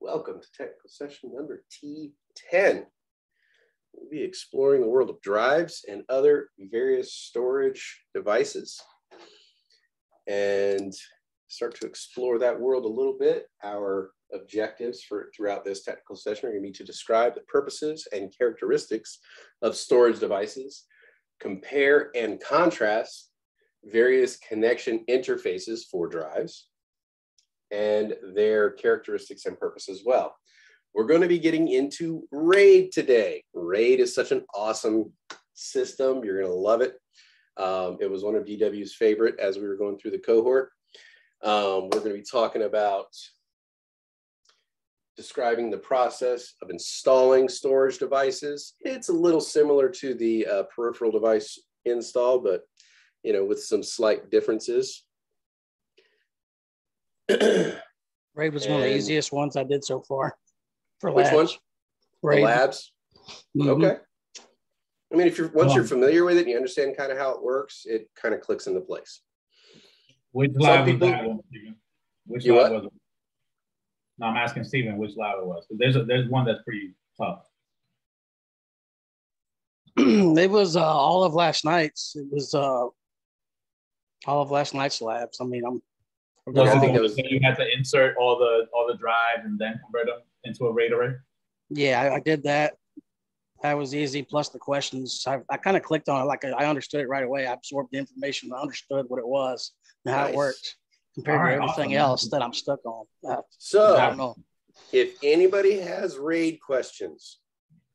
Welcome to technical session number T10. We'll be exploring the world of drives and other various storage devices and start to explore that world a little bit. Our objectives throughout this technical session are going to be to describe the purposes and characteristics of storage devices, compare and contrast various connection interfaces for drives, and their characteristics and purpose as well. We're going to be getting into RAID today. RAID is such an awesome system. You're going to love it. It was one of DW's favorite as we were going through the cohort. We're going to be talking about describing the process of installing storage devices. It's a little similar to the peripheral device install, but with some slight differences. RAID was one of the easiest ones I did so far for labs. Which one? RAID. The labs? Mm-hmm. Okay. I mean, once you're familiar with it and you understand kind of how it works, it kind of clicks into place. Which lab was that one, Stephen? Which lab was it? No, I'm asking Stephen which lab it was. There's one that's pretty tough. It was all of last night's. It was all of last night's labs. I mean, I think you had to insert all the drives and then convert them into a RAID array. Yeah, I did that. That was easy. Plus the questions, I kind of clicked on it like I understood it right away. I absorbed the information, I understood what it was and how it worked compared to everything else that I'm stuck on. So, I don't know. If anybody has RAID questions,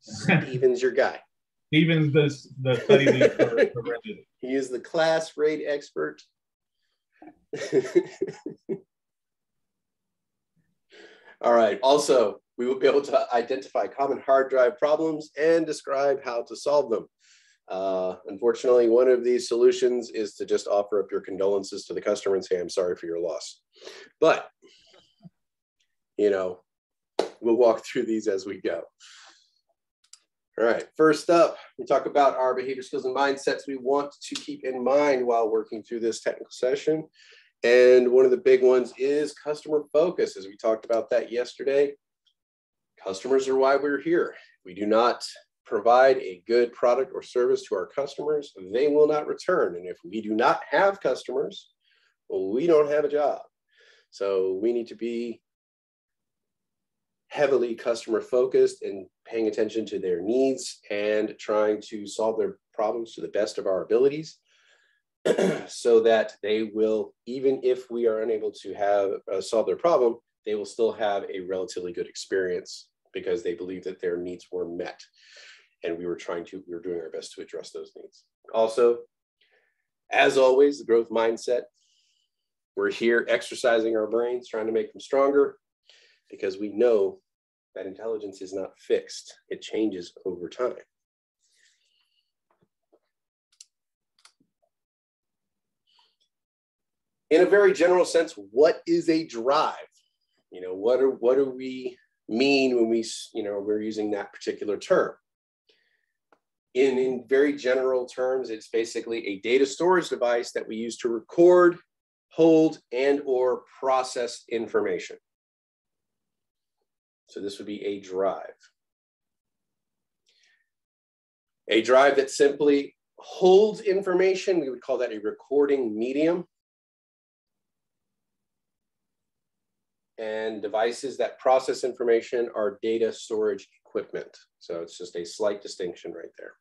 Steven's your guy. Steven's the study lead for RAID. He is the class RAID expert. All right. Also, we will be able to identify common hard drive problems and describe how to solve them. Unfortunately, one of these solutions is to just offer up your condolences to the customer and say, I'm sorry for your loss. But, we'll walk through these as we go. All right. First up, we talk about our behavior skills and mindsets we want to keep in mind while working through this technical session. And one of the big ones is customer focus, as we talked about that yesterday. Customers are why we're here. If we do not provide a good product or service to our customers, they will not return. And if we do not have customers, well, we don't have a job. So we need to be heavily customer focused and paying attention to their needs and trying to solve their problems to the best of our abilities. So that they will, even if we are unable to have solve their problem, they will still have a relatively good experience because they believe that their needs were met. And we were doing our best to address those needs. Also, as always, the growth mindset. We're here exercising our brains, trying to make them stronger because we know that intelligence is not fixed. It changes over time. In a very general sense, what is a drive? What do we mean when we're using that particular term? In very general terms, it's basically a data storage device that we use to record, hold, and or process information. So this would be a drive. A drive that simply holds information, we would call that a recording medium. And devices that process information are data storage equipment. So it's just a slight distinction right there.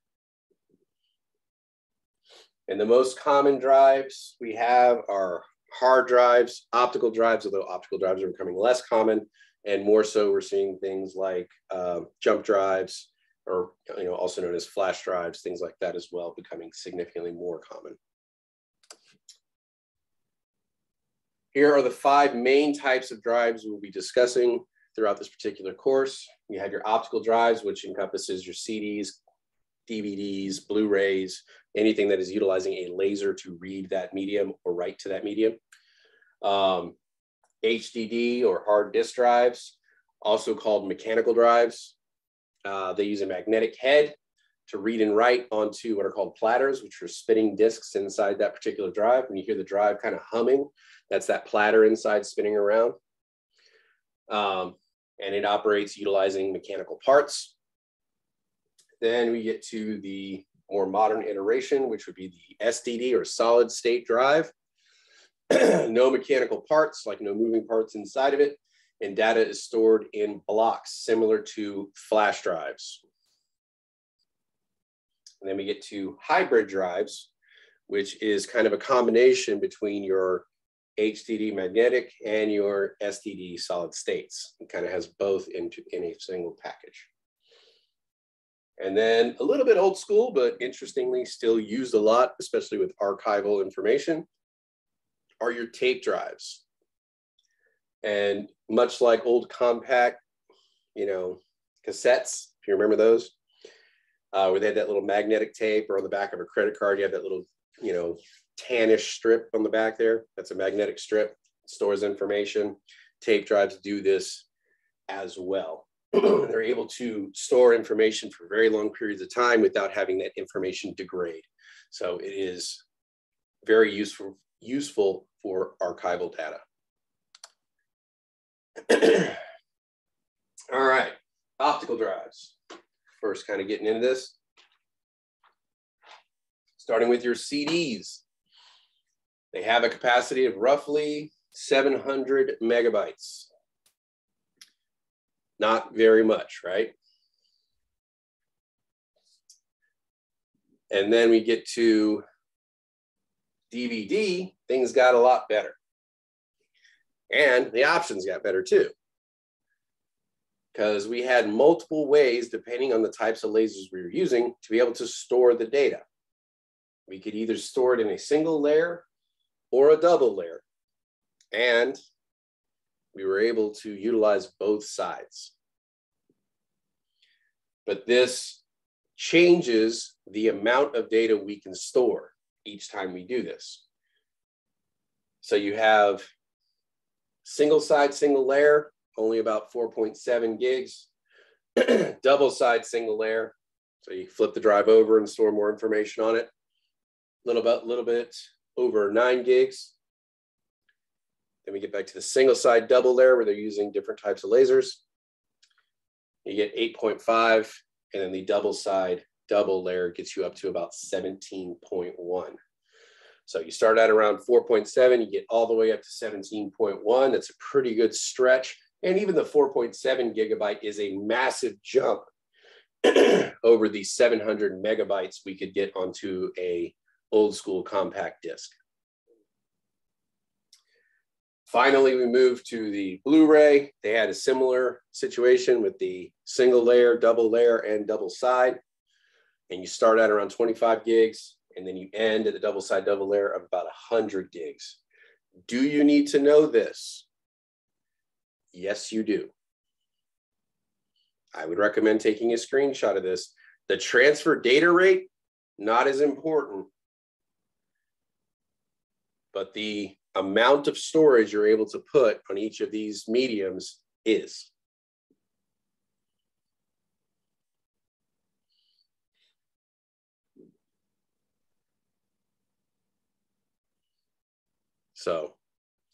And the most common drives we have are hard drives, optical drives, although optical drives are becoming less common. And more so, we're seeing things like jump drives, or also known as flash drives, things like that as well, becoming significantly more common. Here are the 5 main types of drives we'll be discussing throughout this particular course. You have your optical drives, which encompasses your CDs, DVDs, Blu-rays, anything that is utilizing a laser to read that medium or write to that medium. HDD or hard disk drives, also called mechanical drives. They use a magnetic head to read and write onto what are called platters, which are spinning disks inside that particular drive. When you hear the drive kind of humming, that's that platter inside spinning around. and it operates utilizing mechanical parts. Then we get to the more modern iteration, which would be the SSD or solid state drive. No mechanical parts, like no moving parts inside of it, and data is stored in blocks similar to flash drives. And then we get to hybrid drives, which is kind of a combination between your HDD magnetic and your SSD solid states. It kind of has both in a single package. And then a little bit old school, but interestingly still used a lot, especially with archival information, are your tape drives. And much like old compact, cassettes, if you remember those, where they had that little magnetic tape, or on the back of a credit card, you have that little, tannish strip on the back there. That's a magnetic strip, stores information. Tape drives do this as well. They're able to store information for very long periods of time without having that information degrade. So it is very useful for archival data. All right, optical drives. First, kind of getting into this. Starting with your CDs. They have a capacity of roughly 700 megabytes. Not very much, right? And then we get to DVD, things got a lot better. And the options got better too. Because we had multiple ways, depending on the types of lasers we were using, to be able to store the data. We could either store it in a single layer or a double layer. And we were able to utilize both sides. But this changes the amount of data we can store each time we do this. So you have single side, single layer, only about 4.7 gigs. Double side, single layer. So you flip the drive over and store more information on it. Little bit over 9 gigs. Then we get back to the single side double layer where they're using different types of lasers. You get 8.5, and then the double side double layer gets you up to about 17.1. So you start at around 4.7, you get all the way up to 17.1. That's a pretty good stretch. And even the 4.7 gigabyte is a massive jump over the 700 megabytes we could get onto a old school compact disc. Finally, we moved to the Blu-ray. They had a similar situation with the single layer, double layer, and double side. And you start at around 25 gigs, and then you end at the double side, double layer of about 100 gigs. Do you need to know this? Yes, you do. I would recommend taking a screenshot of this. The transfer data rate, not as important, but the amount of storage you're able to put on each of these mediums is. So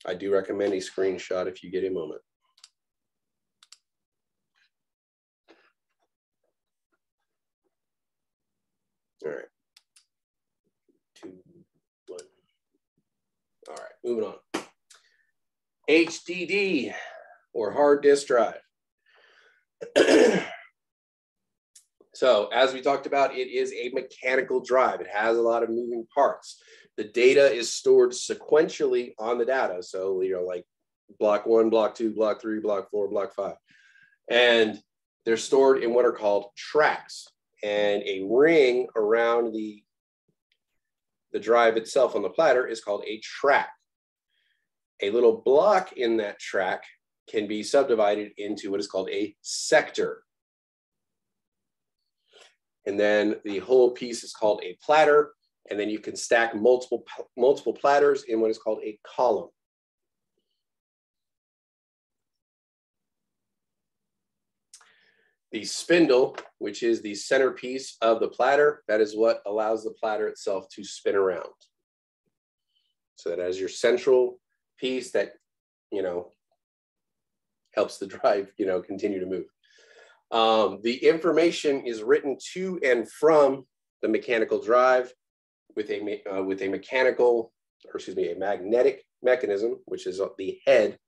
I do recommend a screenshot if you get a moment. All right. 2, 1. All right, moving on. HDD, or hard disk drive. So as we talked about, it is a mechanical drive. It has a lot of moving parts. The data is stored sequentially on the data. So, like block 1, block 2, block 3, block 4, block 5. And they're stored in what are called tracks. And a ring around the drive itself on the platter is called a track. A little block in that track can be subdivided into what is called a sector. And then the whole piece is called a platter. And then you can stack multiple platters in what is called a column. The spindle, which is the centerpiece of the platter, that is what allows the platter itself to spin around. So that as your central piece that, helps the drive, continue to move. The information is written to and from the mechanical drive with a magnetic mechanism, which is the head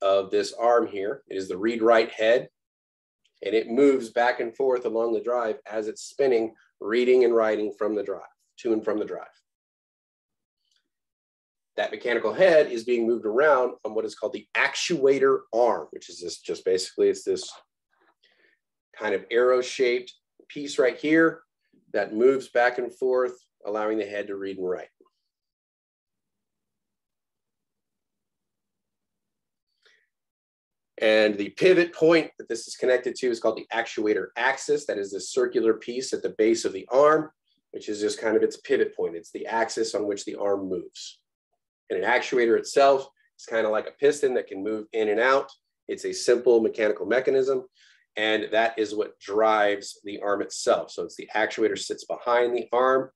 of this arm here. It is the read-write head, and it moves back and forth along the drive as it's spinning, reading and writing from the drive, to and from the drive. That mechanical head is being moved around on what is called the actuator arm, which is this, just basically, it's this kind of arrow-shaped piece right here that moves back and forth, allowing the head to read and write. And the pivot point that this is connected to is called the actuator axis. That is the circular piece at the base of the arm, which is just kind of its pivot point. It's the axis on which the arm moves. And an actuator itself is kind of like a piston that can move in and out. It's a simple mechanical mechanism, and that is what drives the arm itself. So it's the actuator sits behind the arm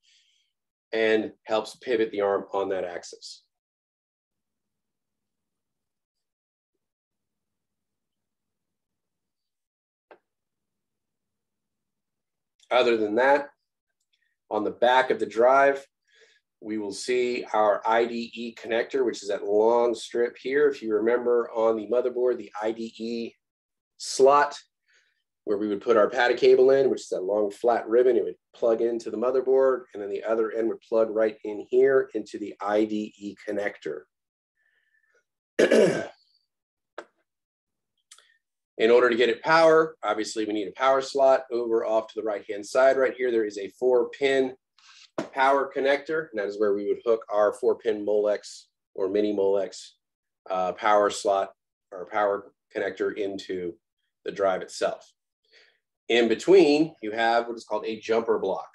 and helps pivot the arm on that axis. Other than that, on the back of the drive, we will see our Ide connector, which is that long strip here. If you remember on the motherboard, the Ide slot where we would put our Sata cable in, which is that long flat ribbon, it would plug into the motherboard, and then the other end would plug right in here into the Ide connector. In order to get it power, obviously we need a power slot. Over off to the right-hand side right here, there is a 4-pin power connector, and that is where we would hook our 4-pin Molex or mini Molex power slot or power connector into the drive itself. In between, you have what is called a jumper block,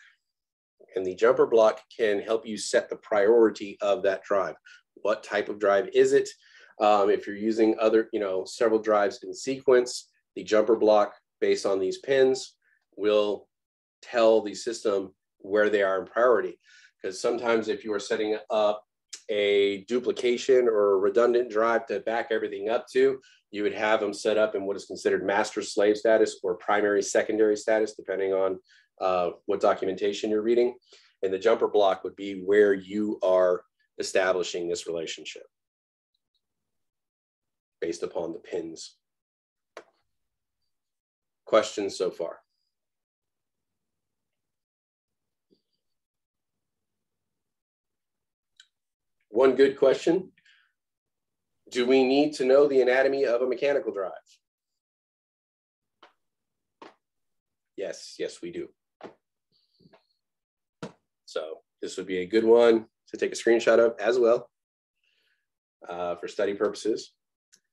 and the jumper block can help you set the priority of that drive. What type of drive is it? If you're using other, several drives in sequence, the jumper block based on these pins will tell the system where they are in priority. Because sometimes if you are setting up a duplication or a redundant drive to back everything up to, you would have them set up in what is considered master slave status or primary secondary status, depending on what documentation you're reading. And the jumper block would be where you are establishing this relationship based upon the pins. Questions so far? One good question. Do we need to know the anatomy of a mechanical drive? Yes, we do. So this would be a good one to take a screenshot of as well for study purposes.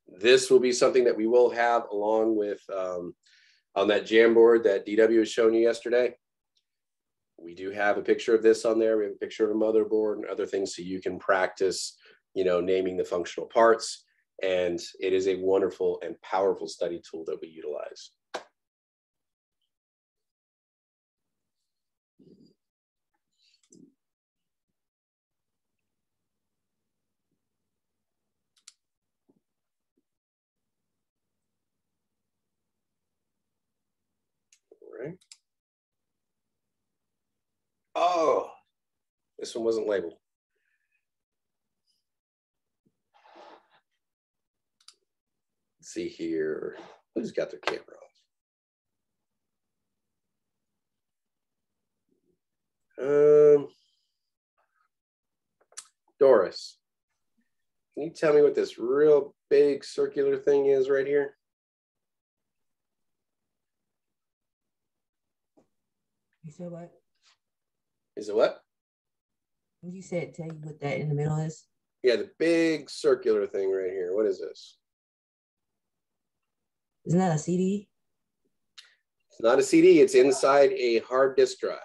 This will be something that we will have along with on that Jamboard that DW was showing you yesterday. We do have a picture of this on there. We have a picture of a motherboard and other things so you can practice, naming the functional parts. And it is a wonderful and powerful study tool that we utilize. All right. Oh, this one wasn't labeled. Let's see here. Who's got their camera off? Doris, can you tell me what this real big circular thing is right here? You said what? Is it what? You said tell you what that in the middle is? Yeah, the big circular thing right here. What is this? Isn't that a CD? It's not a CD. It's inside a hard disk drive.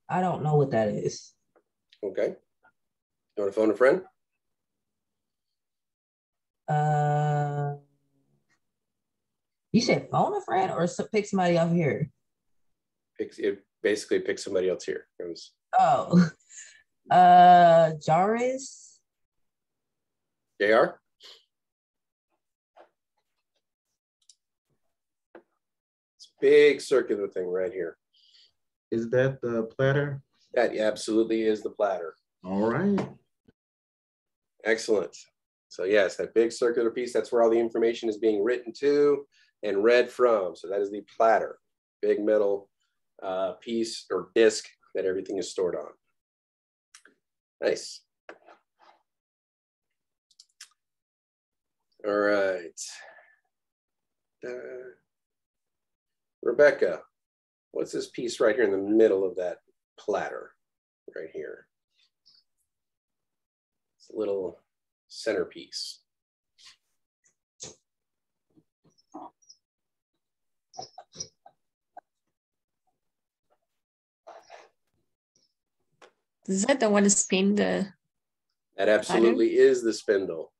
I don't know what that is. Okay. You want to phone a friend? You said phone a friend or pick somebody off here? It basically picks somebody else here. Oh, Jarvis. JR? It's a big circular thing right here. Is that the platter? That absolutely is the platter. All right. Excellent. So yes, that big circular piece, that's where all the information is being written to and read from. So that is the platter, big metal piece or disc that everything is stored on. Nice. All right. Rebecca, what's this piece right here in the middle of that platter right here? It's a little centerpiece. Is that the one to spin the? That absolutely platter? Is the spindle.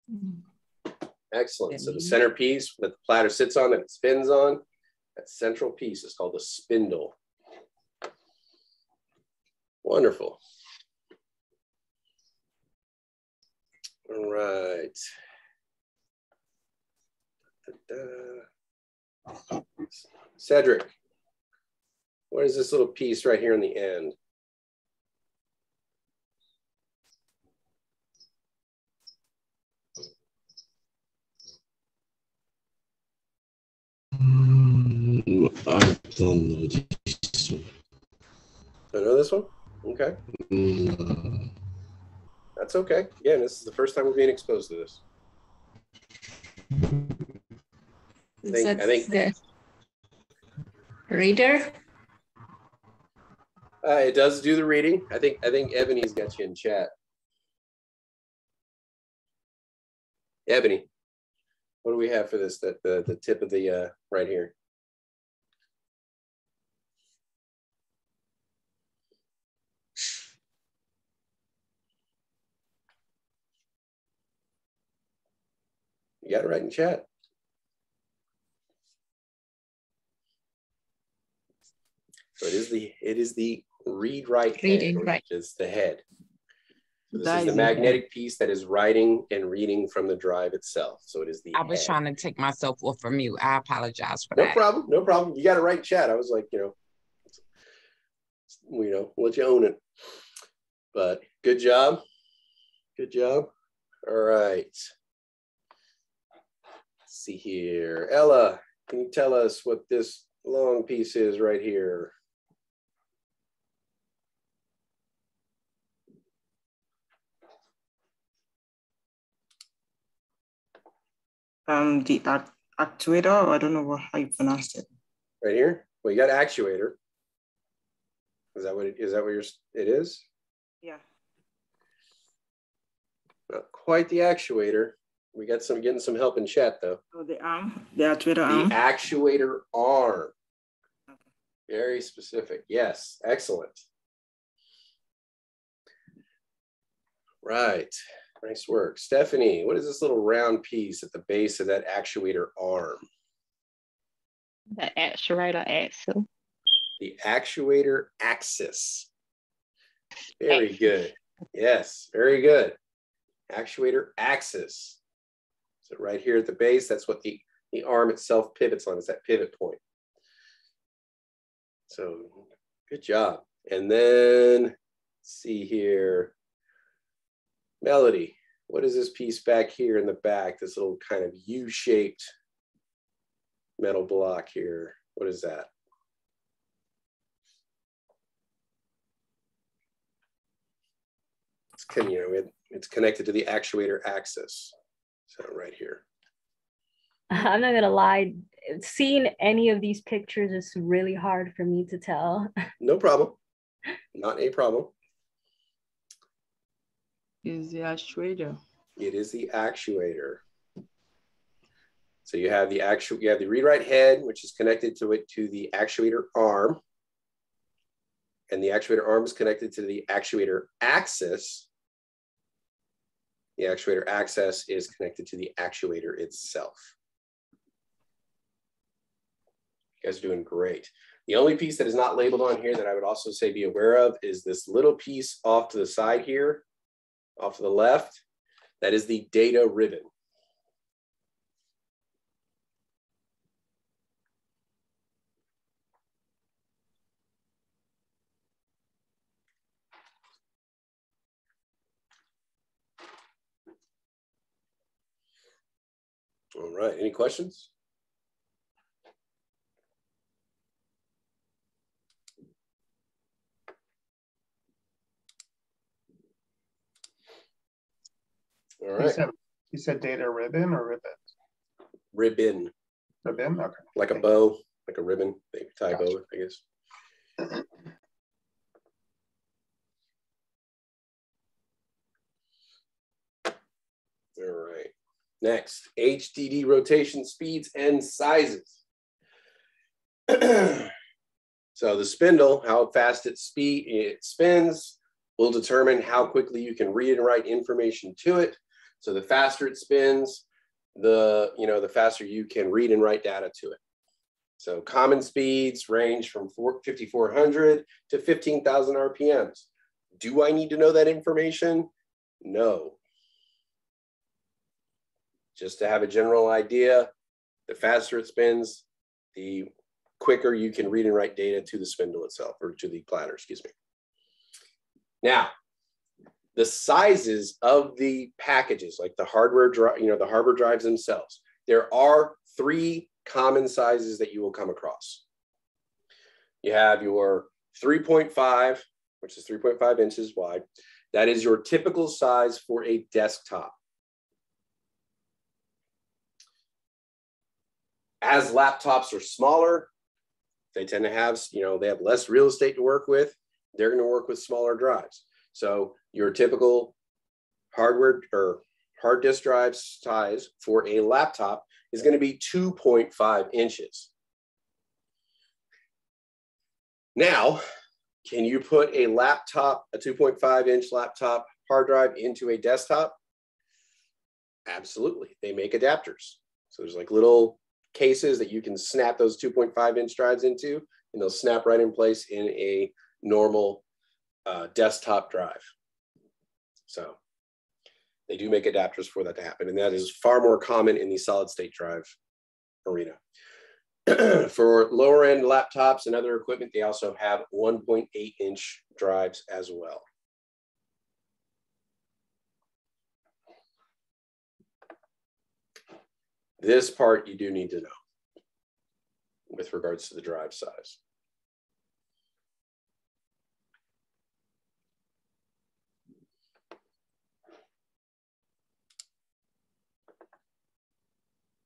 Mm-hmm. Excellent. So the centerpiece that the platter sits on, that it spins on, that central piece is called the spindle. Wonderful. All right. Cedric, what is this little piece right here in the end? I don't know this one. Don't know this one? Okay. That's okay. Again, this is the first time we're being exposed to this. I think the reader. It does do the reading. I think Ebony's got you in chat. Ebony, what do we have for this? That the tip of the right here. You got it right in chat. So it is the read-write head, right. which is the head. So this is the magnetic piece that is writing and reading from the drive itself. So it is the I was head. trying to take myself off from mute. I apologize for that. No problem, no problem. You got it right in chat. I was like, we'll let you own it. But good job. Good job. All right. Let's see here. Ella, can you tell us what this long piece is right here? The actuator, I don't know how you pronounce it. Right here? Well, you got actuator. Is that what it is? Yeah. Not quite the actuator. We got getting some help in chat though. Oh, the arm, the actuator arm. The actuator arm. Okay. Very specific. Yes, excellent. Right. Nice work. Stephanie, what is this little round piece at the base of that actuator arm? The actuator axis. The actuator axis. Very good. Yes, very good. Actuator axis. So right here at the base, that's what the arm itself pivots on, is that pivot point. So good job. And then let's see here. Melody, what is this piece back here in the back? This little kind of U-shaped metal block here. What is that? It's connected to the actuator axis. So right here. I'm not gonna lie, seeing any of these pictures is really hard for me to tell. No problem. Not a problem. Is the actuator. It is the actuator. So you have the read-write head, which is connected to the actuator arm. And the actuator arm is connected to the actuator axis. The actuator axis is connected to the actuator itself. You guys are doing great. The only piece that is not labeled on here that I would also say be aware of is this little piece off to the side here, off to the left. That is the data ribbon. All right, any questions? All right. You said data ribbon or ribbon? Ribbon. Ribbon, okay. Like a bow, like a ribbon, they tie a bow, I guess. All right. Next, HDD rotation speeds and sizes. So the spindle, how fast it spins, will determine how quickly you can read and write information to it. So the faster it spins, the faster you can read and write data to it. So common speeds range from 5,400 to 15,000 RPMs. Do I need to know that information? No. Just to have a general idea, the faster it spins, the quicker you can read and write data to the spindle itself, or to the platter, excuse me. Now, the sizes of the packages, like the hardware, the hardware drives themselves, there are 3 common sizes that you will come across. You have your 3.5, which is 3.5 inches wide. That is your typical size for a desktop. As laptops are smaller, they tend to have, they have less real estate to work with. They're going to work with smaller drives. So your typical hardware or hard disk drive size for a laptop is going to be 2.5 inches. Now, can you put a laptop, a 2.5 inch laptop hard drive into a desktop? Absolutely. They make adapters. So there's like little cases that you can snap those 2.5 inch drives into, and they'll snap right in place in a normal desktop drive. So they do make adapters for that to happen, and that is far more common in the solid state drive arena. For lower end laptops and other equipment, they also have 1.8 inch drives as well. This part you do need to know with regards to the drive size.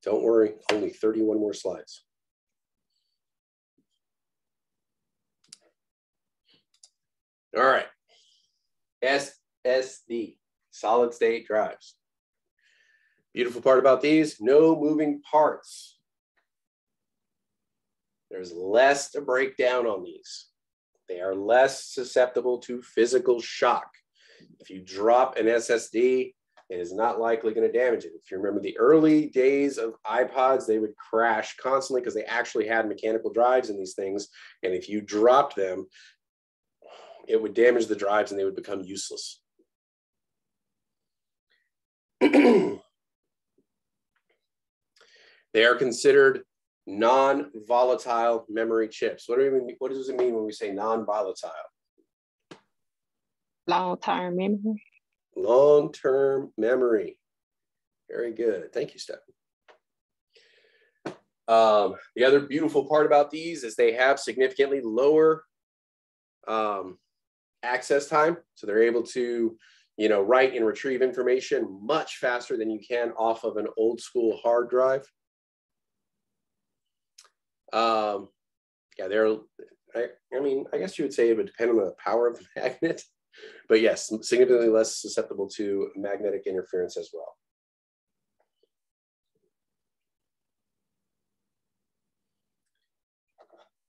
Don't worry, only 31 more slides. All right, SSD, solid state drives. Beautiful part about these, no moving parts. There's less to break down on these. They are less susceptible to physical shock. If you drop an SSD, it is not likely going to damage it. If you remember the early days of iPods, they would crash constantly because they actually had mechanical drives in these things. And if you dropped them, it would damage the drives and they would become useless. They are considered non-volatile memory chips. What does it mean when we say non-volatile? Long-term memory. Long-term memory. Very good. Thank you, Stephanie. The other beautiful part about these is they have significantly lower access time. So they're able to, write and retrieve information much faster than you can off of an old school hard drive. Yeah, I guess you would say it would depend on the power of the magnet, but yes, significantly less susceptible to magnetic interference as well.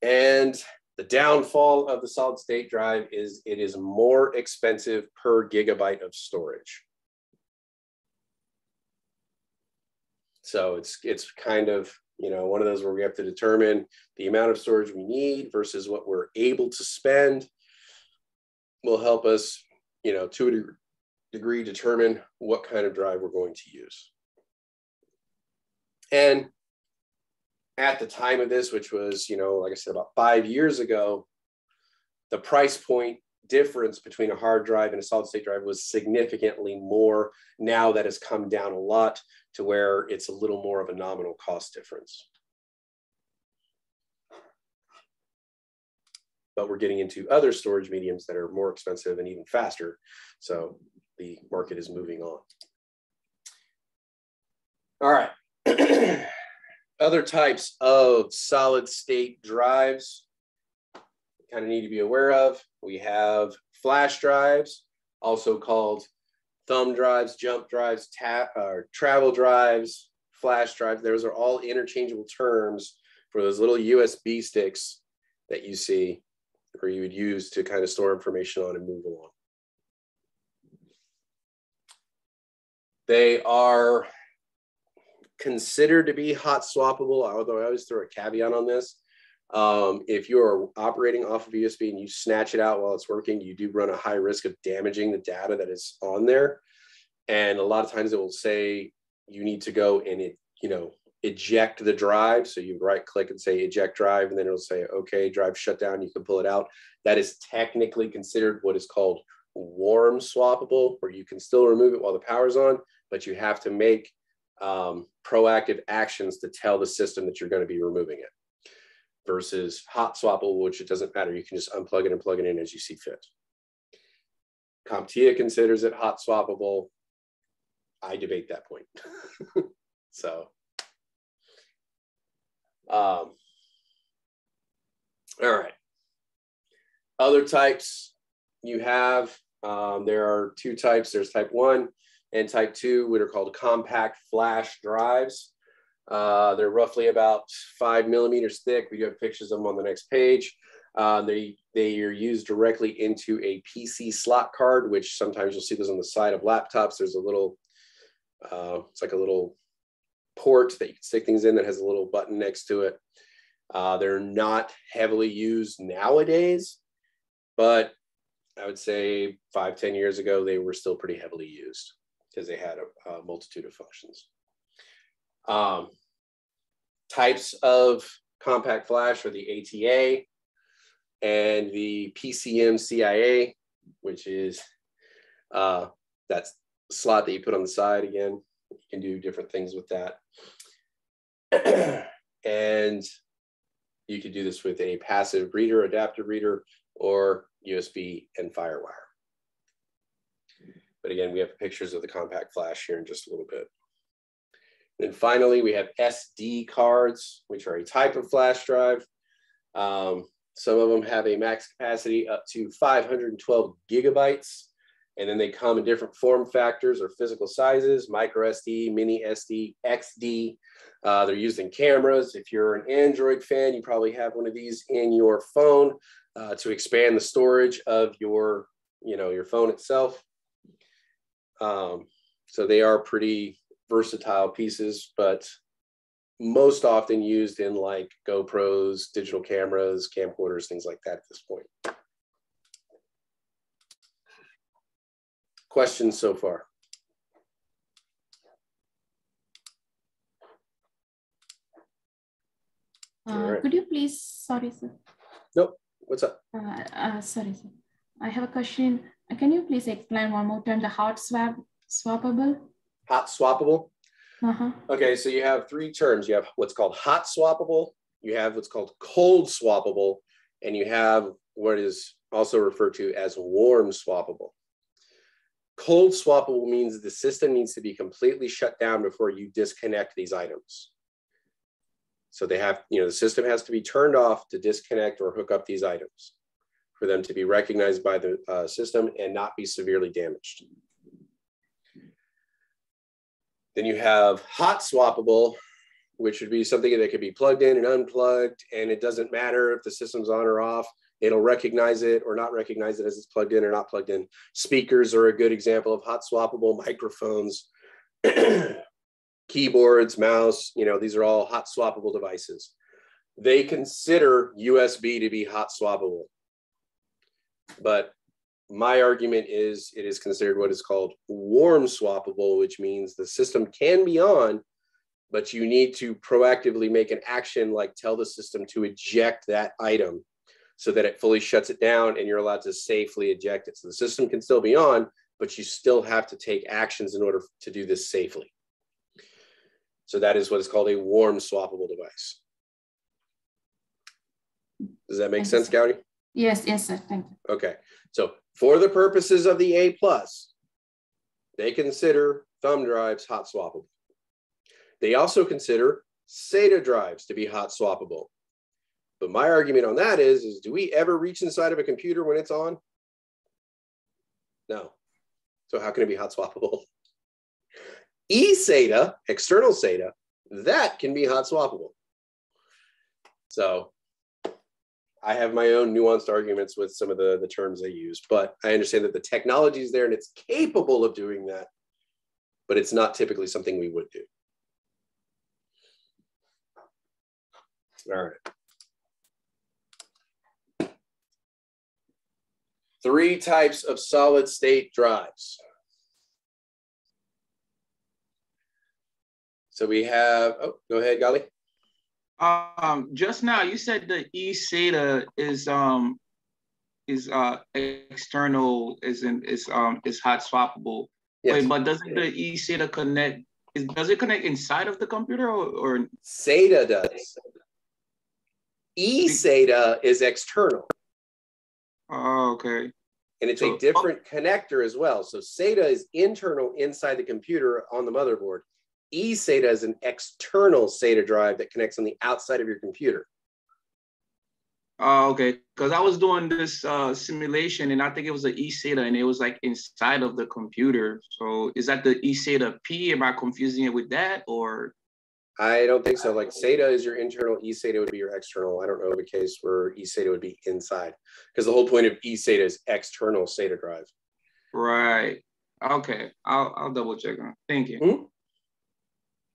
And the downfall of the solid state drive is it is more expensive per gigabyte of storage. So it's kind of you know, one of those where we have to determine the amount of storage we need versus what we're able to spend, will help us, you know, to a degree determine what kind of drive we're going to use. And at the time of this, which was, you know, like I said, about 5 years ago, the price point difference between a hard drive and a solid state drive was significantly more. Now that has come down a lot to where it's a little more of a nominal cost difference. But we're getting into other storage mediums that are more expensive and even faster. So the market is moving on. All right. Other types of solid state drives kind of need to be aware of. We have flash drives, also called thumb drives, jump drives, travel drives, flash drives. Those are all interchangeable terms for those little USB sticks that you see, or you would use to kind of store information on and move along. They are considered to be hot swappable, although I always throw a caveat on this. If you are operating off of USB and you snatch it out while it's working, you do run a high risk of damaging the data that is on there. And a lot of times it will say you need to go and eject the drive. So you right click and say eject drive, and then it'll say, okay, drive shut down, you can pull it out. That is technically considered what is called warm swappable, where you can still remove it while the power's on, but you have to make proactive actions to tell the system that you're going to be removing it. Versus hot swappable, which it doesn't matter. You can just unplug it and plug it in as you see fit. CompTIA considers it hot swappable. I debate that point. So, all right. Other types you have, there are two types. There's type 1 and type 2, what are called compact flash drives. They're roughly about 5 millimeters thick. We have pictures of them on the next page. They are used directly into a PC slot card, which sometimes you'll see those on the side of laptops. There's a little, it's like a little port that you can stick things in that has a little button next to it. They're not heavily used nowadays, but I would say 5-10 years ago, they were still pretty heavily used because they had a multitude of functions. Types of compact flash are the ATA and the PCM-CIA, which is that's slot that you put on the side. Again, you can do different things with that. And you could do this with a passive reader, adaptive reader, or USB and FireWire. But again, we have pictures of the compact flash here in just a little bit. And finally, we have SD cards, which are a type of flash drive. Some of them have a max capacity up to 512 gigabytes. And then they come in different form factors or physical sizes: micro SD, mini SD, XD. They're used in cameras. If you're an Android fan, you probably have one of these in your phone to expand the storage of your phone itself. So they are pretty versatile pieces, but most often used in like GoPros, digital cameras, camcorders, things like that at this point. Questions so far? Right. Could you please, sorry, sir. Nope, what's up? Sorry, sir. I have a question. Can you please explain one more time the hot swappable? Hot swappable? Uh-huh. Okay, so you have three terms. You have what's called hot swappable, you have what's called cold swappable, and you have what is also referred to as warm swappable. Cold swappable means the system needs to be completely shut down before you disconnect these items. So they have, the system has to be turned off to disconnect or hook up these items for them to be recognized by the system and not be severely damaged. Then you have hot swappable, which would be something that could be plugged in and unplugged, and it doesn't matter if the system's on or off. It'll recognize it or not recognize it as it's plugged in or not plugged in. Speakers are a good example of hot swappable. Microphones. keyboards, mouse, you know, these are all hot swappable devices. They consider USB to be hot swappable. But my argument is it is considered what is called warm swappable, which means the system can be on, but you need to proactively make an action like tell the system to eject that item so that it fully shuts it down and you're allowed to safely eject it. So the system can still be on, but you still have to take actions in order to do this safely. So that is what is called a warm swappable device. Does that make sense, Gowdy? Yes, yes, sir. Thank you. Okay. So for the purposes of the A+, they consider thumb drives hot swappable. They also consider SATA drives to be hot swappable. But my argument on that is do we ever reach inside of a computer when it's on? No. So how can it be hot swappable? eSATA, external SATA, that can be hot swappable. So I have my own nuanced arguments with some of the terms they use, but I understand that the technology is there and it's capable of doing that, but it's not typically something we would do. All right. 3 types of solid state drives. So we have, oh, go ahead, Gali. Just now you said the eSATA is external, is hot swappable. Yes. Wait, but doesn't the eSATA connect? Does it connect inside of the computer or? SATA does. eSATA is external. Oh, okay. And it's a different connector as well. So SATA is internal inside the computer on the motherboard. eSATA is an external SATA drive that connects on the outside of your computer. Oh, okay. Because I was doing this simulation and I think it was an eSATA and it was like inside of the computer. So is that the eSATA P? Am I confusing it with that or? I don't think so. Like SATA is your internal, eSATA would be your external. I don't know of a case where eSATA would be inside because the whole point of eSATA is external SATA drive. Right. Okay. I'll double check on it. Thank you. Mm-hmm.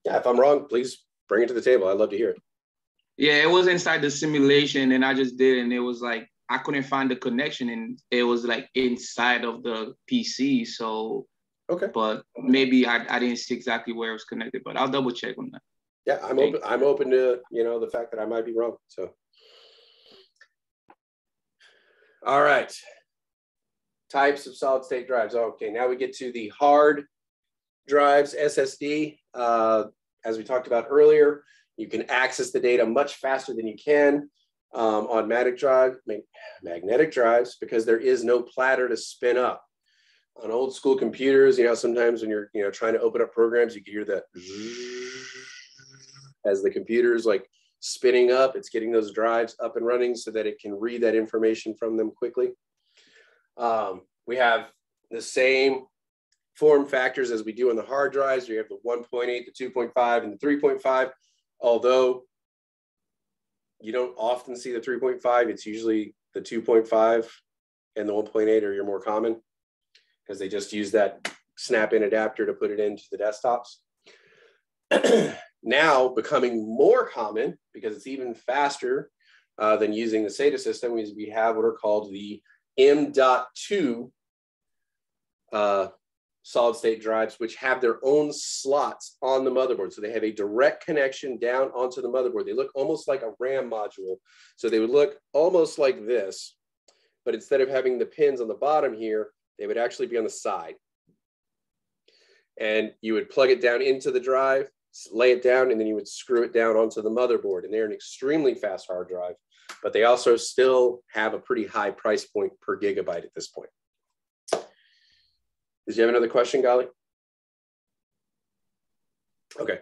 Yeah, if I'm wrong, please bring it to the table. I'd love to hear it. Yeah, it was inside the simulation and I just did, and it was like, I couldn't find the connection and it was like inside of the PC. So, okay. But maybe I didn't see exactly where it was connected, but I'll double check on that. Yeah, I'm open to, you know, the fact that I might be wrong, so. All right. Types of solid state drives. Okay, now we get to the hard drives, SSD. As we talked about earlier, you can access the data much faster than you can on magnetic drives because there is no platter to spin up. On old school computers, you know, sometimes when you're, you know, trying to open up programs, you can hear that as the computer's like spinning up, it's getting those drives up and running so that it can read that information from them quickly. We have the same form factors as we do on the hard drives. We have the 1.8, the 2.5, and the 3.5. Although you don't often see the 3.5, it's usually the 2.5 and the 1.8 are your more common because they just use that snap-in adapter to put it into the desktops. Now becoming more common because it's even faster than using the SATA system is we have what are called the M.2 solid state drives, which have their own slots on the motherboard. So they have a direct connection down onto the motherboard. They look almost like a RAM module. So they would look almost like this, but instead of having the pins on the bottom here, they would actually be on the side. And you would plug it down into the drive, lay it down, and then you would screw it down onto the motherboard. And they're an extremely fast hard drive, but they also still have a pretty high price point per gigabyte at this point. Did you have another question, Gali? Okay.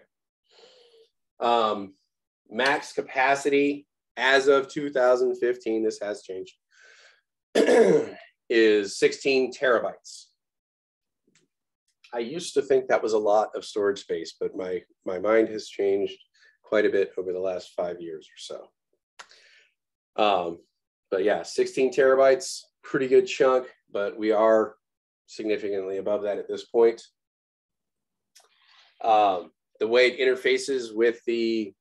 Max capacity as of 2015, this has changed, is 16 terabytes. I used to think that was a lot of storage space, but my mind has changed quite a bit over the last 5 years or so. But yeah, 16 terabytes, pretty good chunk, but we are significantly above that at this point. The way it interfaces with the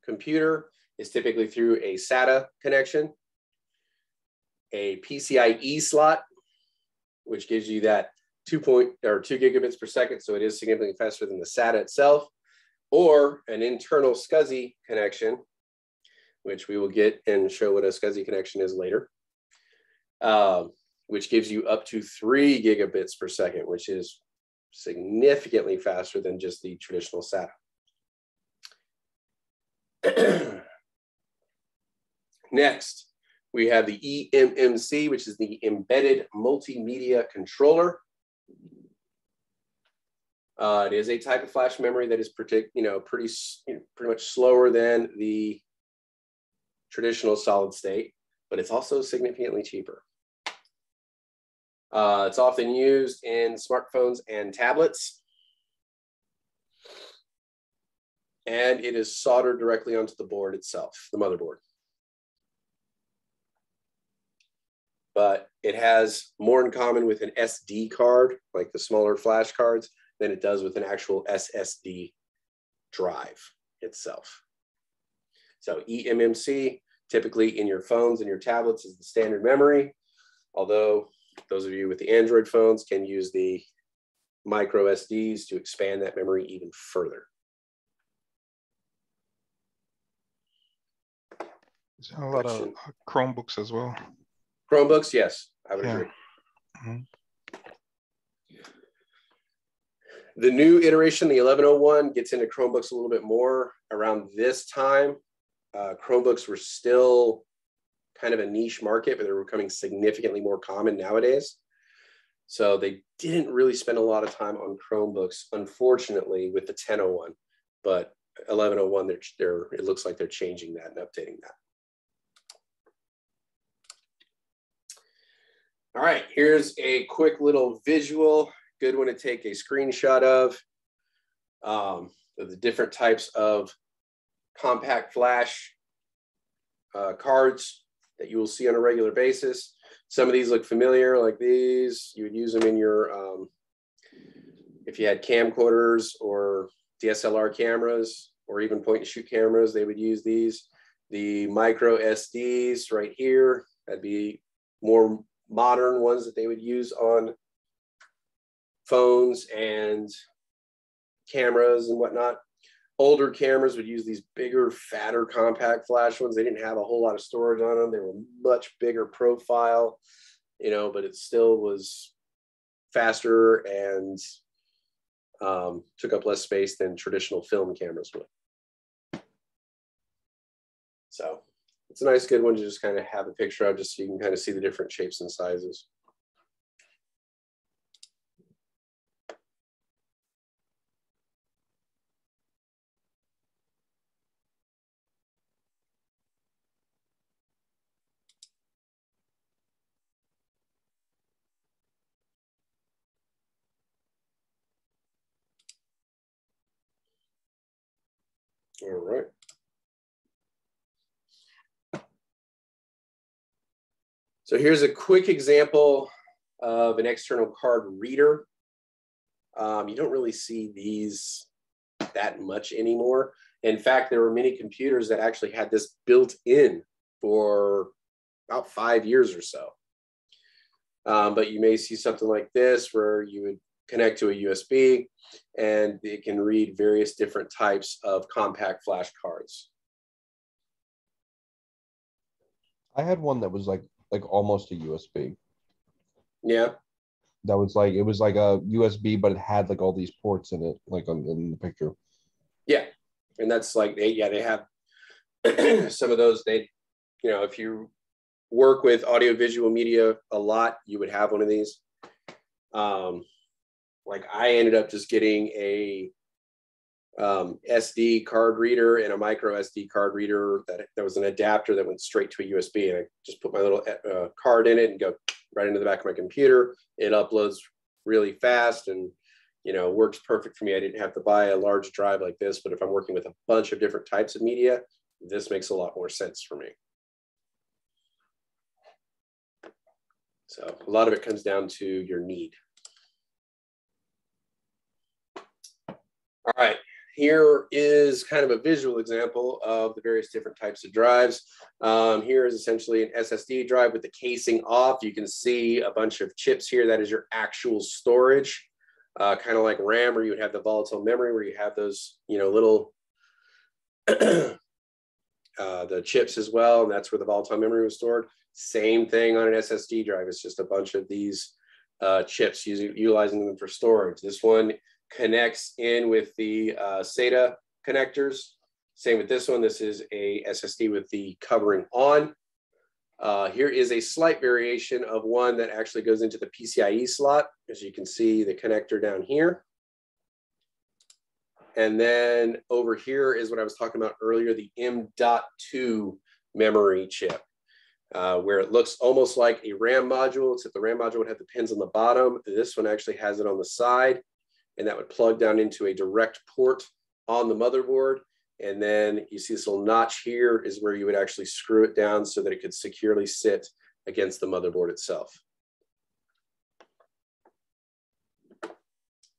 computer is typically through a SATA connection, a PCIe slot, which gives you that 2 gigabits per second, so it is significantly faster than the SATA itself, or an internal Scuzzy connection, which we will get and show what a Scuzzy connection is later, which gives you up to 3 gigabits per second, which is significantly faster than just the traditional SATA. Next, we have the Emmc, which is the Embedded Multimedia Controller. It is a type of flash memory that is pretty much slower than the traditional solid state, but it's also significantly cheaper. It's often used in smartphones and tablets. And it is soldered directly onto the board itself, the motherboard. But it has more in common with an SD card, like the smaller flash cards, than it does with an actual SSD drive itself. So eMMC, typically in your phones and your tablets, is the standard memory, although those of you with the Android phones can use the micro SDs to expand that memory even further. Is there a lot of Chromebooks as well? Chromebooks, yes, I would agree. Mm-hmm. The new iteration, the 1101, gets into Chromebooks a little bit more. Around this time, Chromebooks were still kind of a niche market, but they're becoming significantly more common nowadays. So they didn't really spend a lot of time on Chromebooks, unfortunately, with the 1001. But 1101, it looks like they're changing that and updating that. All right, here's a quick little visual, good one to take a screenshot of the different types of compact flash cards that you will see on a regular basis. Some of these look familiar, like these. You would use them in your, if you had camcorders or DSLR cameras, or even point and shoot cameras, they would use these. The micro SDs right here, that'd be more modern ones that they would use on phones and cameras and whatnot. Older cameras would use these bigger, fatter, compact flash ones. They didn't have a whole lot of storage on them. They were much bigger profile, but it still was faster and took up less space than traditional film cameras would. So it's a nice, good one to just kind of have a picture of, just so you can kind of see the different shapes and sizes. All right. So here's a quick example of an external card reader. You don't really see these that much anymore. In fact, there were many computers that actually had this built in for about 5 years or so. But you may see something like this where you would connect to a USB and it can read various different types of compact flash cards. I had one that was like almost a USB. Yeah. That was like, it was like a USB, but it had like all these ports in it, like in the picture. Yeah. And that's like, they have some of those, if you work with audiovisual media a lot, you would have one of these. Like I ended up just getting a SD card reader and a micro SD card reader that was an adapter that went straight to a USB, and I just put my little card in it and go right into the back of my computer. It uploads really fast and works perfect for me. I didn't have to buy a large drive like this, but if I'm working with a bunch of different types of media, this makes a lot more sense for me. So a lot of it comes down to your need. All right, here is kind of a visual example of the various different types of drives. Here is essentially an SSD drive with the casing off. You can see a bunch of chips here. That is your actual storage, kind of like RAM, where you would have the volatile memory, where you have those, you know, little the chips as well, and that's where the volatile memory was stored. Same thing on an SSD drive. It's just a bunch of these chips utilizing them for storage. This one connects in with the Sata connectors. Same with this one. This is a SSD with the covering on. Here is a slight variation of one that actually goes into the PCIe slot. As you can see, the connector down here. And then over here is what I was talking about earlier, the M.2 memory chip, where it looks almost like a RAM module, except the RAM module would have the pins on the bottom. This one actually has it on the side, and that would plug down into a direct port on the motherboard. And then you see this little notch here is where you would actually screw it down so that it could securely sit against the motherboard itself.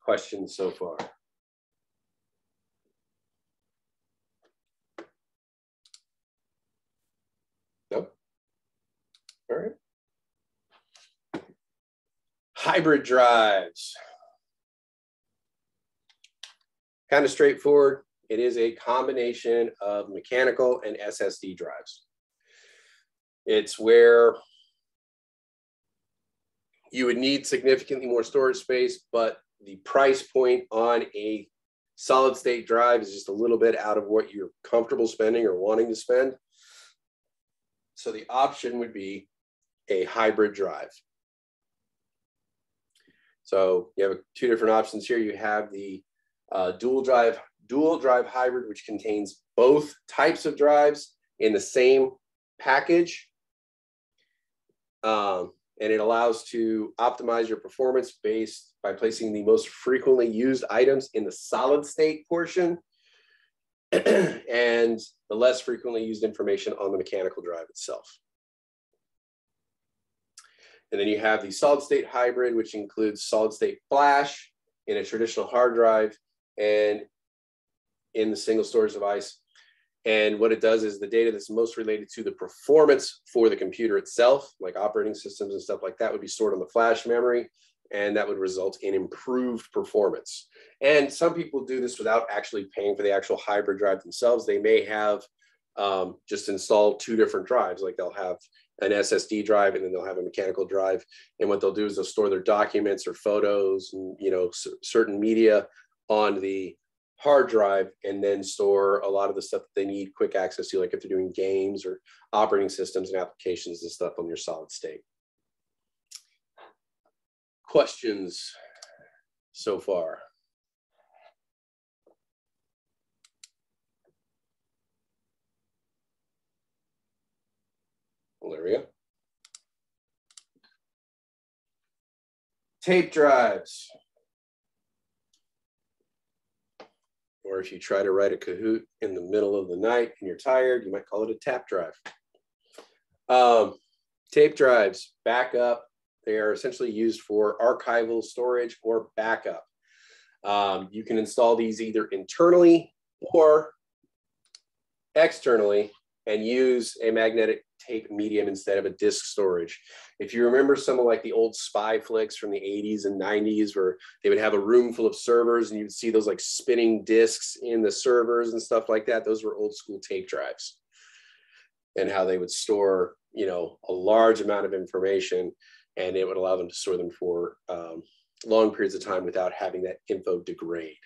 Questions so far? No? All right. Hybrid drives. Kind of straightforward. It is a combination of mechanical and SSD drives. It's where you would need significantly more storage space, but the price point on a solid state drive is just a little bit out of what you're comfortable spending or wanting to spend. So the option would be a hybrid drive. So you have two different options here. You have the dual drive hybrid, which contains both types of drives in the same package. And it allows to optimize your performance based by placing the most frequently used items in the solid state portion and the less frequently used information on the mechanical drive itself. And then you have the solid state hybrid, which includes solid state flash in a traditional hard drive and in the single storage device. And what it does is the data that's most related to the performance for the computer itself, like operating systems and stuff like that, would be stored on the flash memory, and that would result in improved performance. And some people do this without actually paying for the actual hybrid drive themselves. They may have just installed two different drives, like they'll have an SSD drive and then they'll have a mechanical drive. And what they'll do is they'll store their documents or photos and, you know, certain media on the hard drive and then store a lot of the stuff that they need quick access to, like if they're doing games or operating systems and applications and stuff on your solid state. Questions so far? Well, there we go. Tape drives. Or if you try to write a Kahoot in the middle of the night and you're tired, you might call it a tap drive. Tape drives, backup, they are essentially used for archival storage or backup. You can install these either internally or externally and use a magnetic tape medium instead of a disk storage. If you remember some of like the old spy flicks from the 80s and 90s where they would have a room full of servers and you'd see those like spinning disks in the servers and stuff like that, those were old school tape drives and how they would store, you know, a large amount of information, and it would allow them to store them for long periods of time without having that info degrade.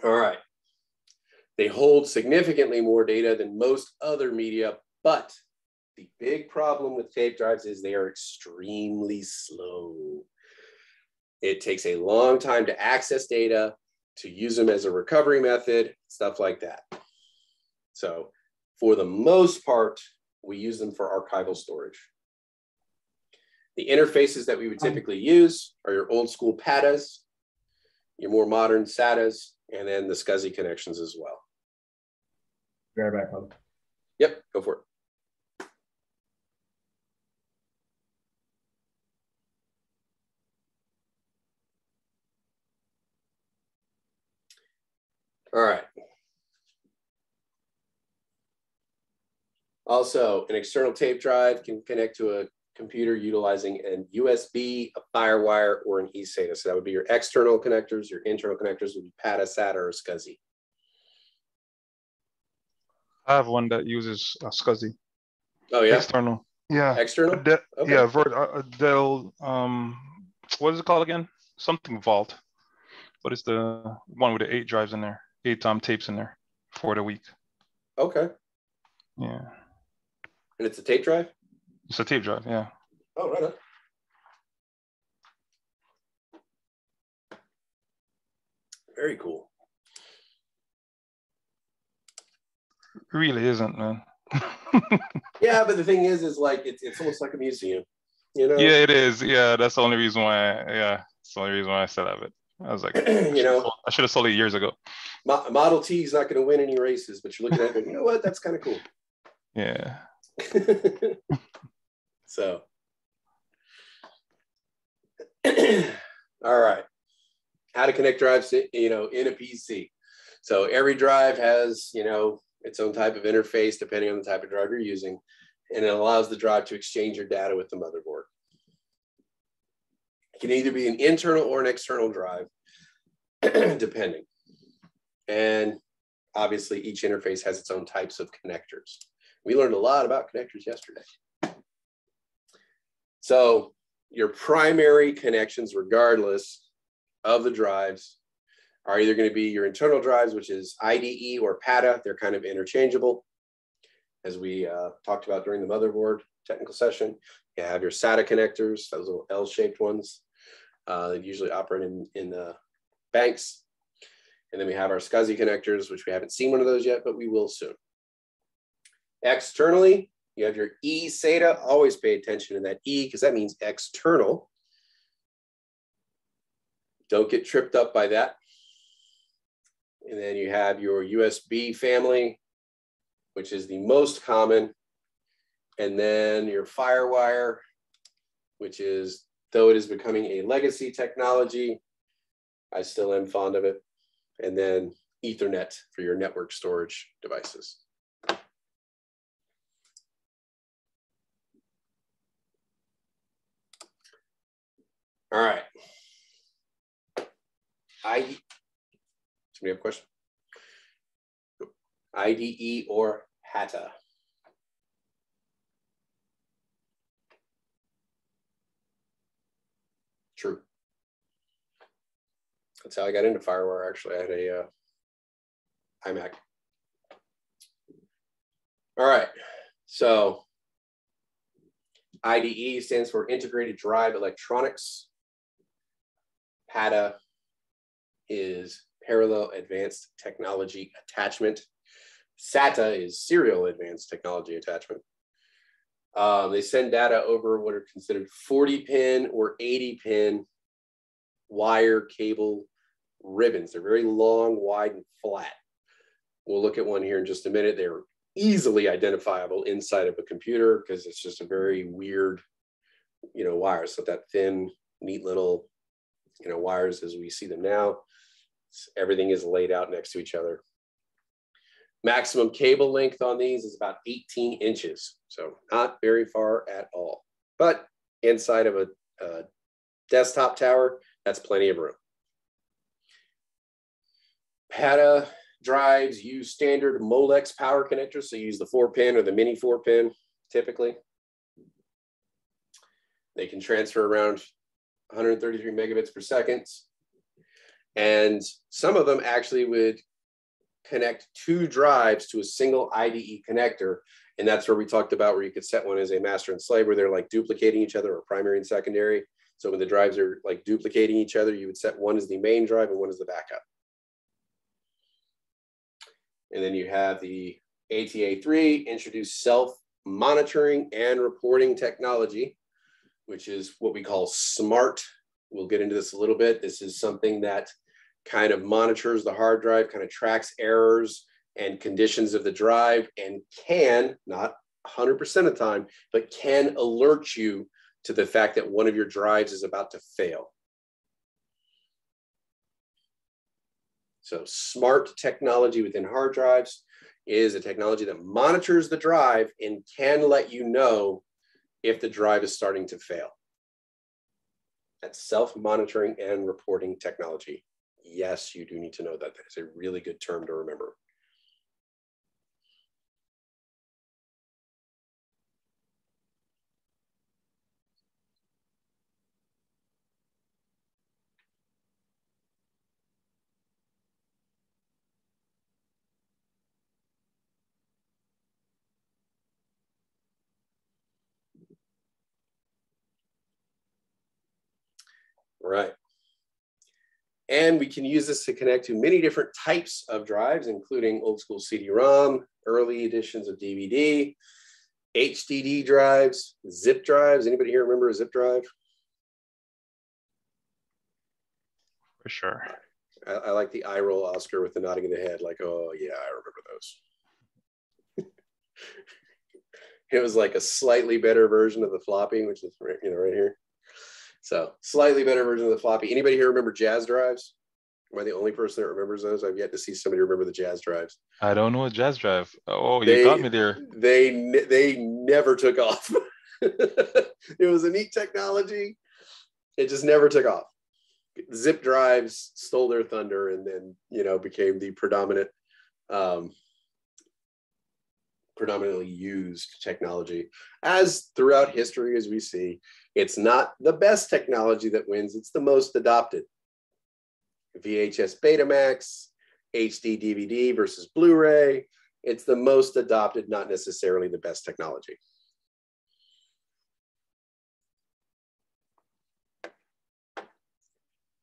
All right. They hold significantly more data than most other media, but the big problem with tape drives is they are extremely slow. It takes a long time to access data, to use them as a recovery method, stuff like that. So for the most part, we use them for archival storage. The interfaces that we would typically use are your old school PATAs, your more modern SATAs, and then the Scuzzy connections as well. Be right back, brother. Yep, go for it. All right. Also, an external tape drive can connect to a computer utilizing an USB, a FireWire, or an eSATA. So that would be your external connectors. Your internal connectors would be PATA, Sata, or Scuzzy. I have one that uses Scuzzy. Oh yeah, external. Yeah, external. Okay. Yeah, they'll what is it called again? Something Vault. But it's the one with the 8 drives in there, 8 tapes in there for the week. Okay. Yeah. And it's a tape drive? It's a tape drive, yeah. Oh, right on. Very cool. It really isn't, man. Yeah, but the thing is like it's almost like a museum, you know? Yeah, it is. Yeah, that's the only reason why. Yeah, it's the only reason why I still have it. I was like, I should have sold it years ago. Model T is not going to win any races, but you're looking at it, you know what? That's kind of cool. Yeah. So, all right. How to connect drives, in a PC. So every drive has, its own type of interface depending on the type of drive you're using, and it allows the drive to exchange your data with the motherboard. It can either be an internal or an external drive, depending. And obviously each interface has its own types of connectors. We learned a lot about connectors yesterday. So your primary connections, regardless of the drives, are either going to be your internal drives, which is IDE or PATA. They're kind of interchangeable, as we talked about during the motherboard technical session. You have your Sata connectors, those little L-shaped ones. They usually operate in banks. And then we have our Scuzzy connectors, which we haven't seen one of those yet, but we will soon. Externally, you have your eSATA. Always pay attention to that E, because that means external. Don't get tripped up by that. And then you have your USB family, which is the most common. And then your FireWire, which is, though it is becoming a legacy technology, I still am fond of it. And then Ethernet for your network storage devices. All right. Somebody have a question? IDE or PATA? True. That's how I got into FireWire, actually. I had a iMac. All right, so IDE stands for Integrated Drive Electronics. PATA is Parallel Advanced Technology Attachment. SATA is Serial Advanced Technology Attachment. They send data over what are considered 40-pin or 80-pin wire cable ribbons. They're very long, wide, and flat. We'll look at one here in just a minute. They're easily identifiable inside of a computer because it's just a very weird, wire. So that thin, neat little, wires as we see them now. Everything is laid out next to each other. Maximum cable length on these is about 18 inches. So not very far at all. But inside of a desktop tower, that's plenty of room. PATA drives use standard Molex power connectors. So use the 4-pin or the mini 4-pin typically. They can transfer around 133 megabits per second. And some of them actually would connect 2 drives to a single IDE connector. And that's where we talked about where you could set one as a master and slave, where they're like duplicating each other, or primary and secondary. So when the drives are like duplicating each other, you would set one as the main drive and one as the backup. And then you have the ATA3 introduced self-monitoring and reporting technology, which is what we call SMART. We'll get into this a little bit. This is something that kind of monitors the hard drive, kind of tracks errors and conditions of the drive, and can, not 100% of the time, but can alert you to the fact that one of your drives is about to fail. So smart technology within hard drives is a technology that monitors the drive and can let you know if the drive is starting to fail. That's self-monitoring and reporting technology. Yes, you do need to know that. That is a really good term to remember. Right. And we can use this to connect to many different types of drives, including old school CD-ROM, early editions of DVD, HDD drives, zip drives. Anybody here remember a zip drive? For sure. I like the eye roll, Oscar, with the nodding of the head, like, oh yeah, I remember those. It was like a slightly better version of the floppy, which is right here. So slightly better version of the floppy. Anybody here remember jazz drives? Am I the only person that remembers those? I've yet to see somebody remember the jazz drives. I don't know a jazz drive. Oh, you got me there. They never took off. It was a neat technology. It just never took off. Zip drives stole their thunder and then, became the predominantly used technology. As throughout history, as we see, it's not the best technology that wins, it's the most adopted. VHS Betamax, HD DVD versus Blu-ray, it's the most adopted, not necessarily the best technology.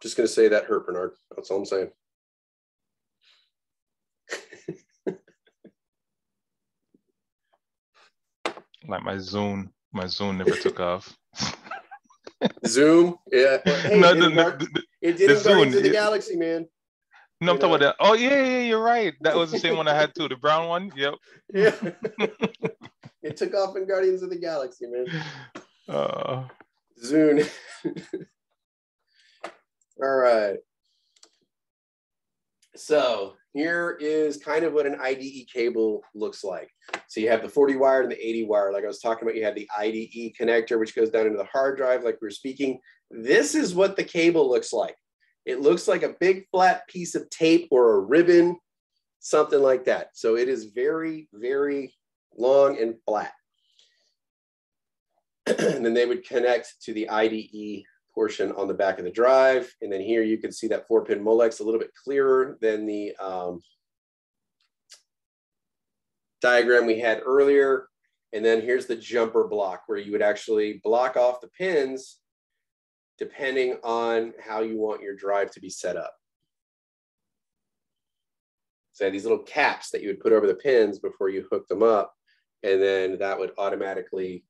Just going to say that hurt, Bernard. That's all I'm saying. Like my Zoom never took off. Zoom? Yeah. Well, hey, No, it didn't go into the Galaxy, man. No, I'm talking about that. Oh, yeah, you're right. That was the same one I had too. The brown one. Yep. Yeah. It took off in Guardians of the Galaxy, man. Zune. All right. So here is kind of what an Ide cable looks like. So you have the 40 wire and the 80 wire. Like I was talking about, you have the Ide connector, which goes down into the hard drive like we were speaking. This is what the cable looks like. It looks like a big flat piece of tape or a ribbon, something like that. So it is very, very long and flat. And then they would connect to the Ide portion on the back of the drive. And then here you can see that 4-pin Molex a little bit clearer than the diagram we had earlier. And then here's the jumper block where you would actually block off the pins depending on how you want your drive to be set up. So these little caps that you would put over the pins before you hook them up, and then that would automatically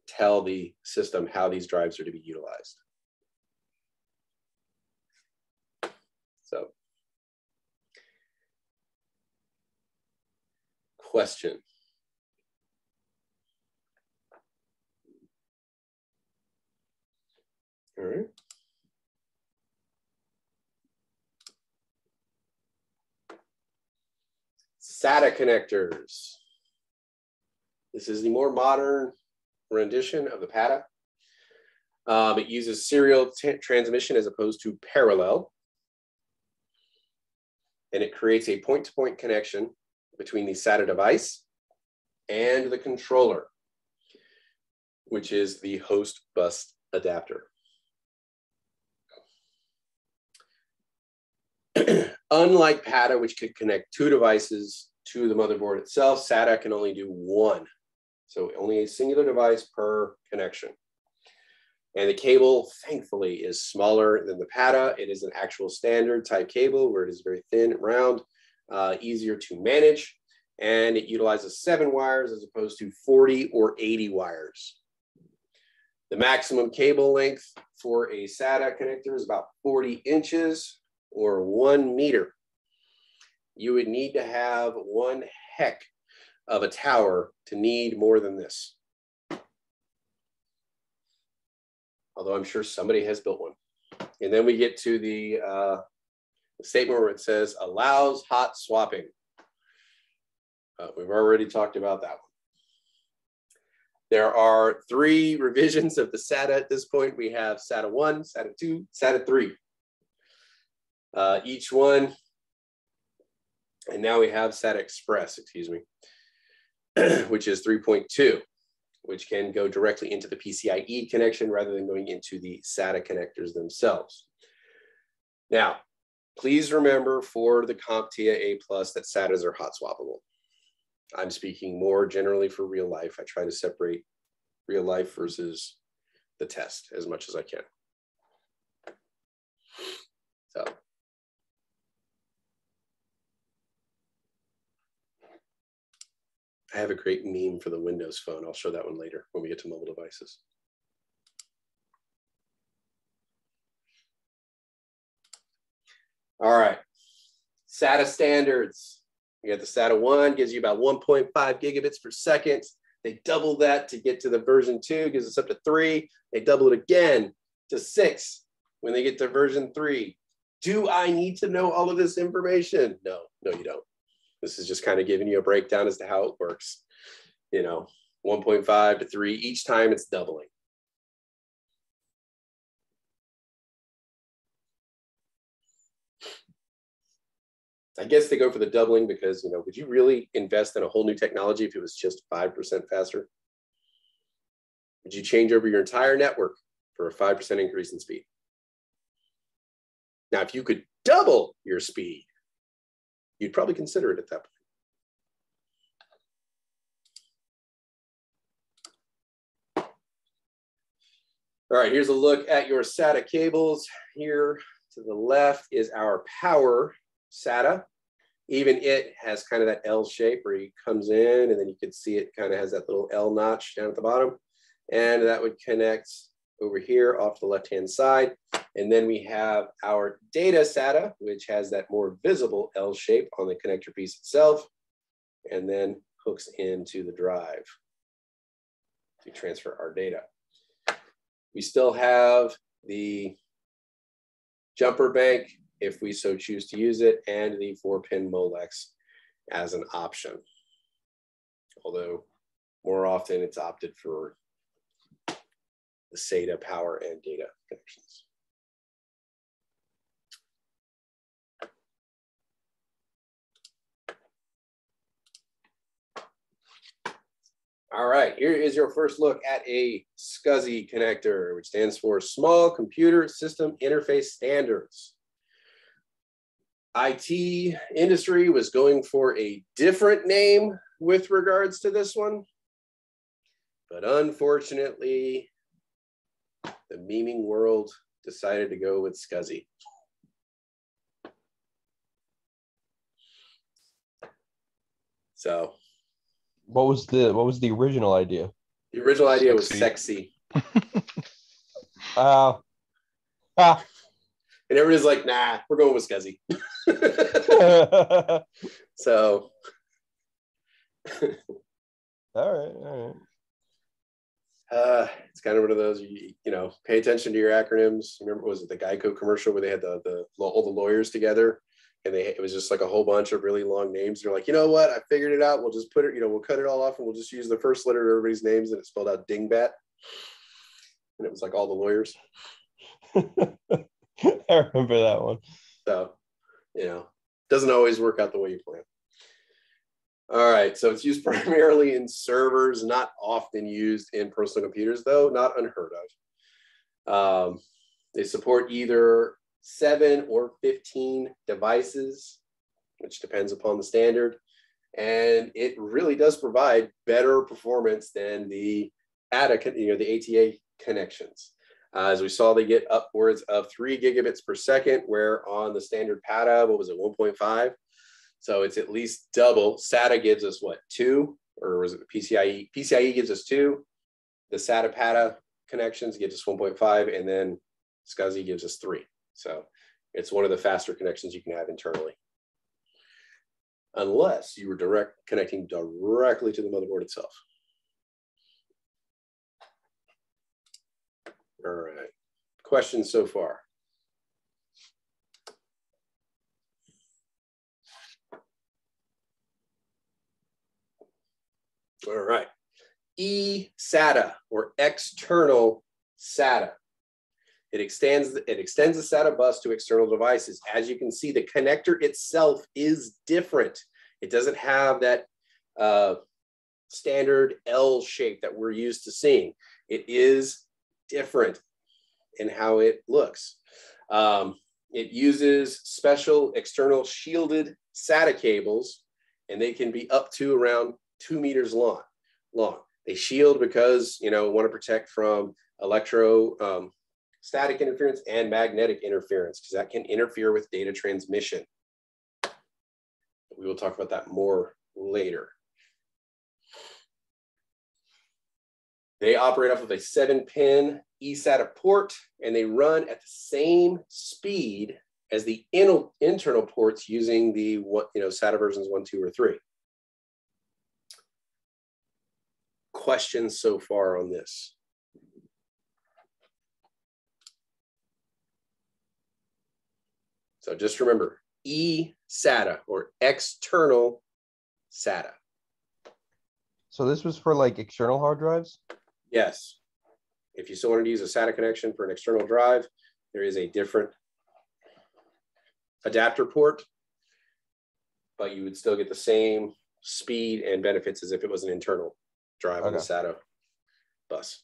tell the system how these drives are to be utilized. So, question. All right. Sata connectors. This is the more modern rendition of the PATA. It uses serial transmission as opposed to parallel. And it creates a point-to-point connection between the SATA device and the controller, which is the host bus adapter. Unlike PATA, which could connect 2 devices to the motherboard itself, SATA can only do 1. So only a singular device per connection. And the cable, thankfully, is smaller than the PATA. It is an actual standard type cable where it is very thin and round, easier to manage. And it utilizes 7 wires as opposed to 40 or 80 wires. The maximum cable length for a SATA connector is about 40 inches or 1 meter. You would need to have one heck of a tower to need more than this. Although I'm sure somebody has built one. And then we get to the the statement where it says allows hot swapping. We've already talked about that one. There are 3 revisions of the SATA at this point. We have SATA 1, SATA 2, SATA 3. Each one, and now we have SATA Express, excuse me, which is 3.2, which can go directly into the PCIe connection rather than going into the SATA connectors themselves. Now, please remember for the CompTIA A+, that SATAs are hot swappable. I'm speaking more generally for real life. I try to separate real life versus the test as much as I can. So. I have a great meme for the Windows phone. I'll show that one later when we get to mobile devices. All right, SATA standards. We got the SATA 1, gives you about 1.5 gigabits per second. They double that to get to the version 2, gives us up to 3. They double it again to 6 when they get to version 3. Do I need to know all of this information? No, you don't. This is just kind of giving you a breakdown as to how it works. You know, 1.5 to 3, each time it's doubling. I guess they go for the doubling because, you know, would you really invest in a whole new technology if it was just 5% faster? Would you change over your entire network for a 5% increase in speed? Now, if you could double your speed, you'd probably consider it at that point. All right, here's a look at your SATA cables. Here to the left is our power SATA. Even it has kind of that L shape where he comes in and then you can see it kind of has that little L notch down at the bottom. And that would connect over here off the left-hand side. And then we have our data SATA, which has that more visible L shape on the connector piece itself, and then hooks into the drive to transfer our data. We still have the jumper bank, if we so choose to use it, and the 4-pin Molex as an option. Although more often it's opted for the SATA power and data connections. All right, here is your first look at a Scuzzy connector, which stands for Small Computer System Interface Standards. IT industry was going for a different name with regards to this one, but unfortunately, the memeing world decided to go with Scuzzy. So, what was the original idea? The original idea was sexy. And everybody's like, nah, we're going with Scuzzy. So. all right. It's kind of one of those, you know, pay attention to your acronyms. Remember, was it the Geico commercial where they had all the lawyers together? And it was just like a whole bunch of really long names. They're like, you know what? I figured it out. We'll just put it, you know, we'll cut it all off and we'll just use the first letter of everybody's names. And it spelled out Dingbat. And it was like all the lawyers. I remember that one. So, you know, doesn't always work out the way you plan. All right, so it's used primarily in servers, not often used in personal computers, though, not unheard of. They support either 7 or 15 devices, which depends upon the standard. And it really does provide better performance than the ATA, you know, the ATA connections. As we saw, they get upwards of 3 gigabits per second, where on the standard PATA, what was it, 1.5? So it's at least double. SATA gives us what, 2? Or was it PCIe? PCIe gives us 2. The SATA PATA connections gives us 1.5, and then Scuzzy gives us 3. So it's one of the faster connections you can have internally. Unless you were connecting directly to the motherboard itself. All right, questions so far? All right. eSATA, or external SATA. It extends the SATA bus to external devices. As you can see, the connector itself is different. It doesn't have that standard L shape that we're used to seeing. It is different in how it looks. It uses special external shielded SATA cables, and they can be up to around 2 meters long. They shield because, you know, want to protect from electrostatic interference and magnetic interference, because that can interfere with data transmission. We will talk about that more later. They operate off of a 7-pin eSATA port, and they run at the same speed as the internal ports using the SATA versions 1, 2, or 3. Questions so far on this? So just remember, eSATA, or external SATA. So this was for like external hard drives? Yes. If you still wanted to use a SATA connection for an external drive, there is a different adapter port, but you would still get the same speed and benefits as if it was an internal drive on the SATA bus.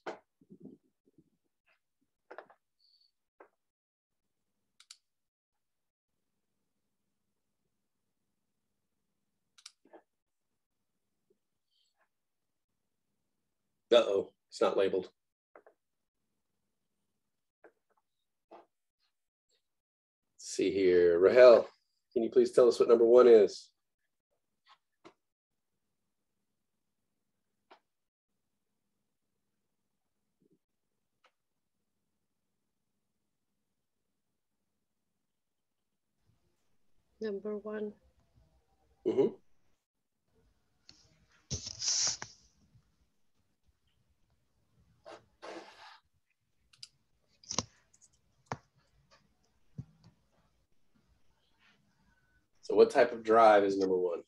Uh-oh, it's not labeled. Let's see here. Rahel, can you please tell us what number 1 is? Number 1. Mm-hmm. So what type of drive is number 1?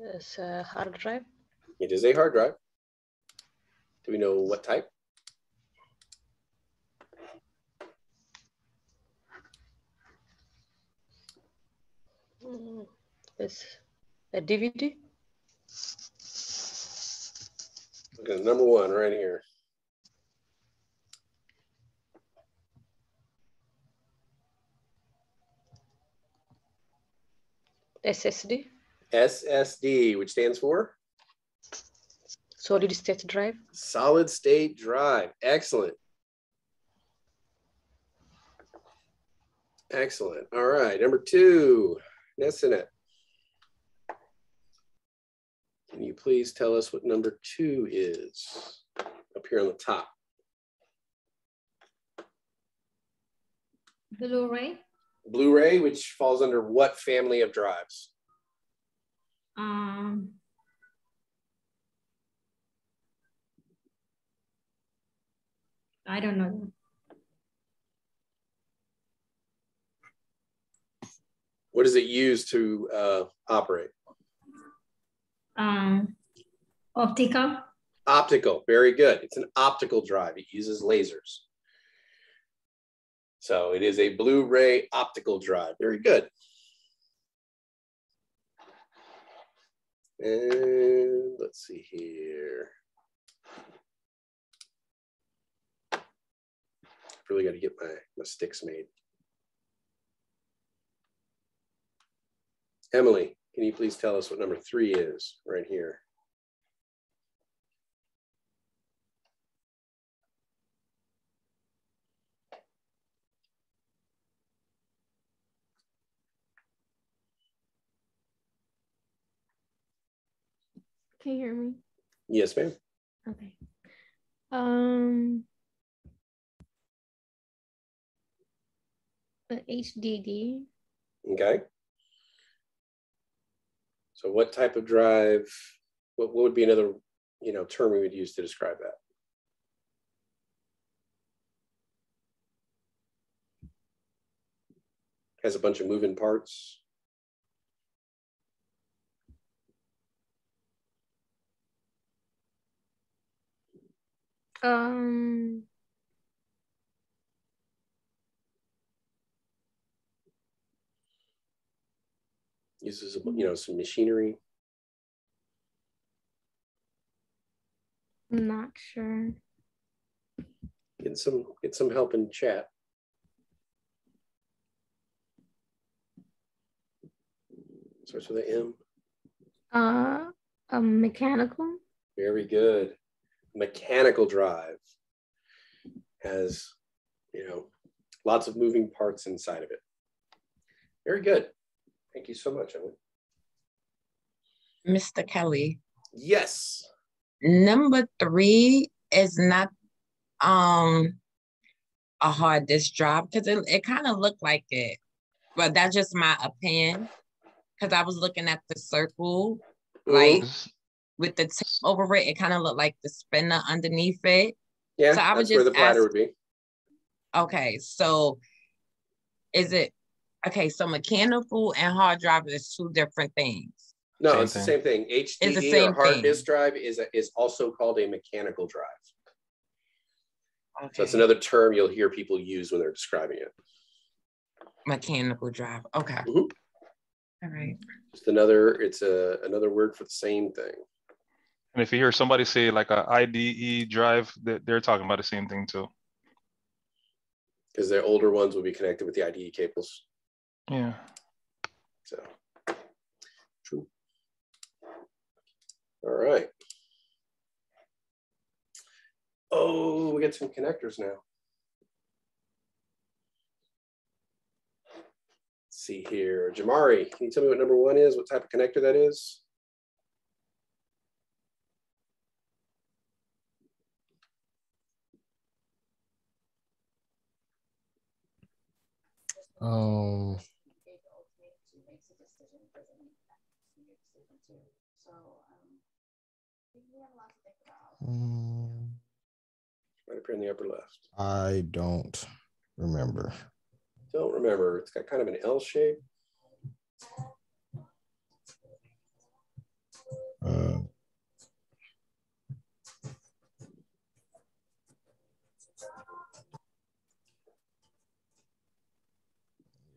It's a hard drive. It is a hard drive. Do we know what type? It's a DVD. Okay, number 1 right here. SSD. SSD, which stands for? Solid state drive. Solid state drive. Excellent. Excellent. All right. Number 2, Nessinet. Can you please tell us what number 2 is up here on the top? Blu-ray. Blu-ray, which falls under what family of drives? I don't know. What does it use to operate? Optical. Optical, very good. It's an optical drive. It uses lasers. So it is a Blu-ray optical drive. Very good. And let's see here. I've really got to get my sticks made. Emily, can you please tell us what number 3 is right here? Can you hear me? Yes, ma'am. Okay. An HDD. Okay. So what type of drive, what would be another, term we would use to describe that? Has a bunch of moving parts. Uses, you know, some machinery. I'm not sure. Get some help in chat. Starts with an M. A mechanical. Very good. Mechanical drive has, you know, lots of moving parts inside of it. Very good. Thank you so much, Emily. Mr. Kelly. Yes. Number 3 is not a hard disk drive because it kind of looked like it, but that's just my opinion. Because I was looking at the circle, like with the tape over it, it kind of looked like the spinner underneath it. Yeah, so I that's where the platter would be. Okay, so is it okay? So mechanical and hard drive is 2 different things. No, it's the same thing. HDD or hard disk drive is also called a mechanical drive. Okay. So it's another term you'll hear people use when they're describing it. Mechanical drive. Okay. Mm-hmm. All right. Just another word for the same thing. And if you hear somebody say like a IDE drive, they're talking about the same thing too. Because their older ones will be connected with the Ide cables. Yeah. So, true. All right. Oh, we get some connectors now. Let's see here. Jamari, can you tell me what number 1 is? What type of connector that is? Right up here in the upper left. I don't remember. Don't remember. It's got kind of an L shape.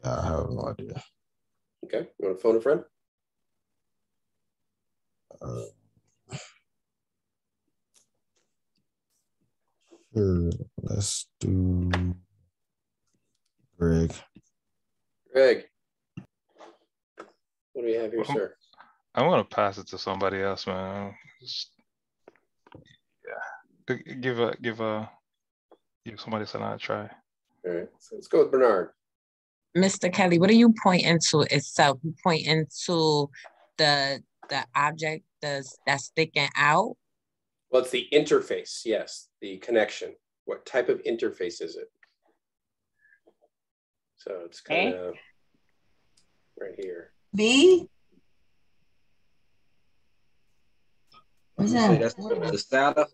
I have no idea. Okay, you want to phone a friend? Sure, let's do Greg. Greg, what do we have here, sir? I'm gonna pass it to somebody else, man. Yeah, give somebody else a try. All right, so let's go with Bernard. Mr. Kelly, what are you pointing to itself? You pointing to the object that's sticking out? Well, it's the interface, yes, the connection. What type of interface is it? So it's kind of right here. B? What's that? That's the SATA?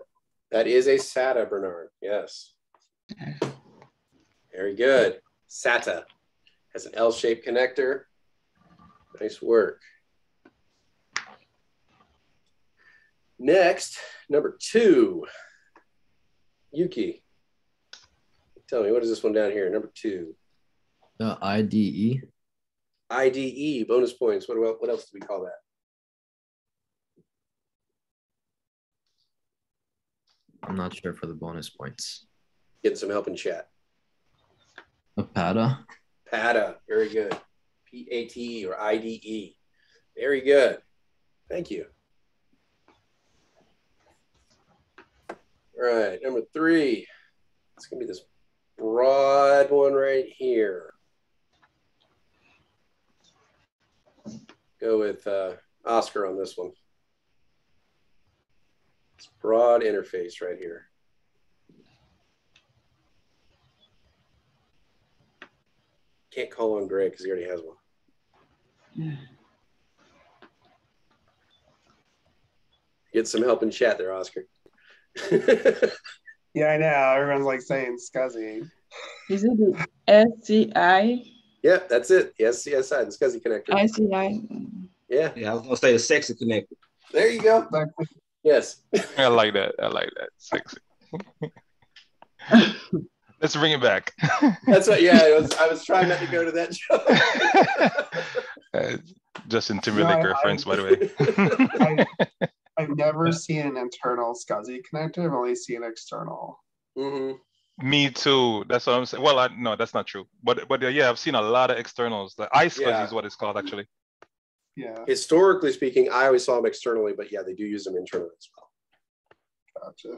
That is a SATA, Bernard, yes. Very good. SATA has an L-shaped connector. Nice work. Next, number 2. Yuki, tell me, what is this one down here? Number 2. The IDE. IDE, bonus points. What else do we call that? I'm not sure for the bonus points. Getting some help in chat. A PATA. PATA, very good. PATE or IDE. Very good. Thank you. All right, number 3. It's gonna be this broad one right here. Go with Oscar on this one. It's broad interface right here. Can't call on Greg because he already has one. Yeah. Get some help in chat there, Oscar. Yeah, I know. Everyone's like saying Scuzzy. Is it the SCI? Yeah, that's it. The SCSI, the Scuzzy Connector. SCI. Yeah. Yeah, I was gonna say the sexy connector. There you go. Yes. I like that. I like that. Sexy. Let's bring it back. That's what. Yeah, I was trying not to go to that joke. Justin Timberlake reference, by the way. I've never seen an internal Scuzzy connector. I've only seen external. Mm-hmm. Me too. That's what I'm saying. Well, no, that's not true. But yeah, I've seen a lot of externals. The iScuzzy is what it's called, actually. Yeah. Historically speaking, I always saw them externally, but yeah, they do use them internally as well. Gotcha.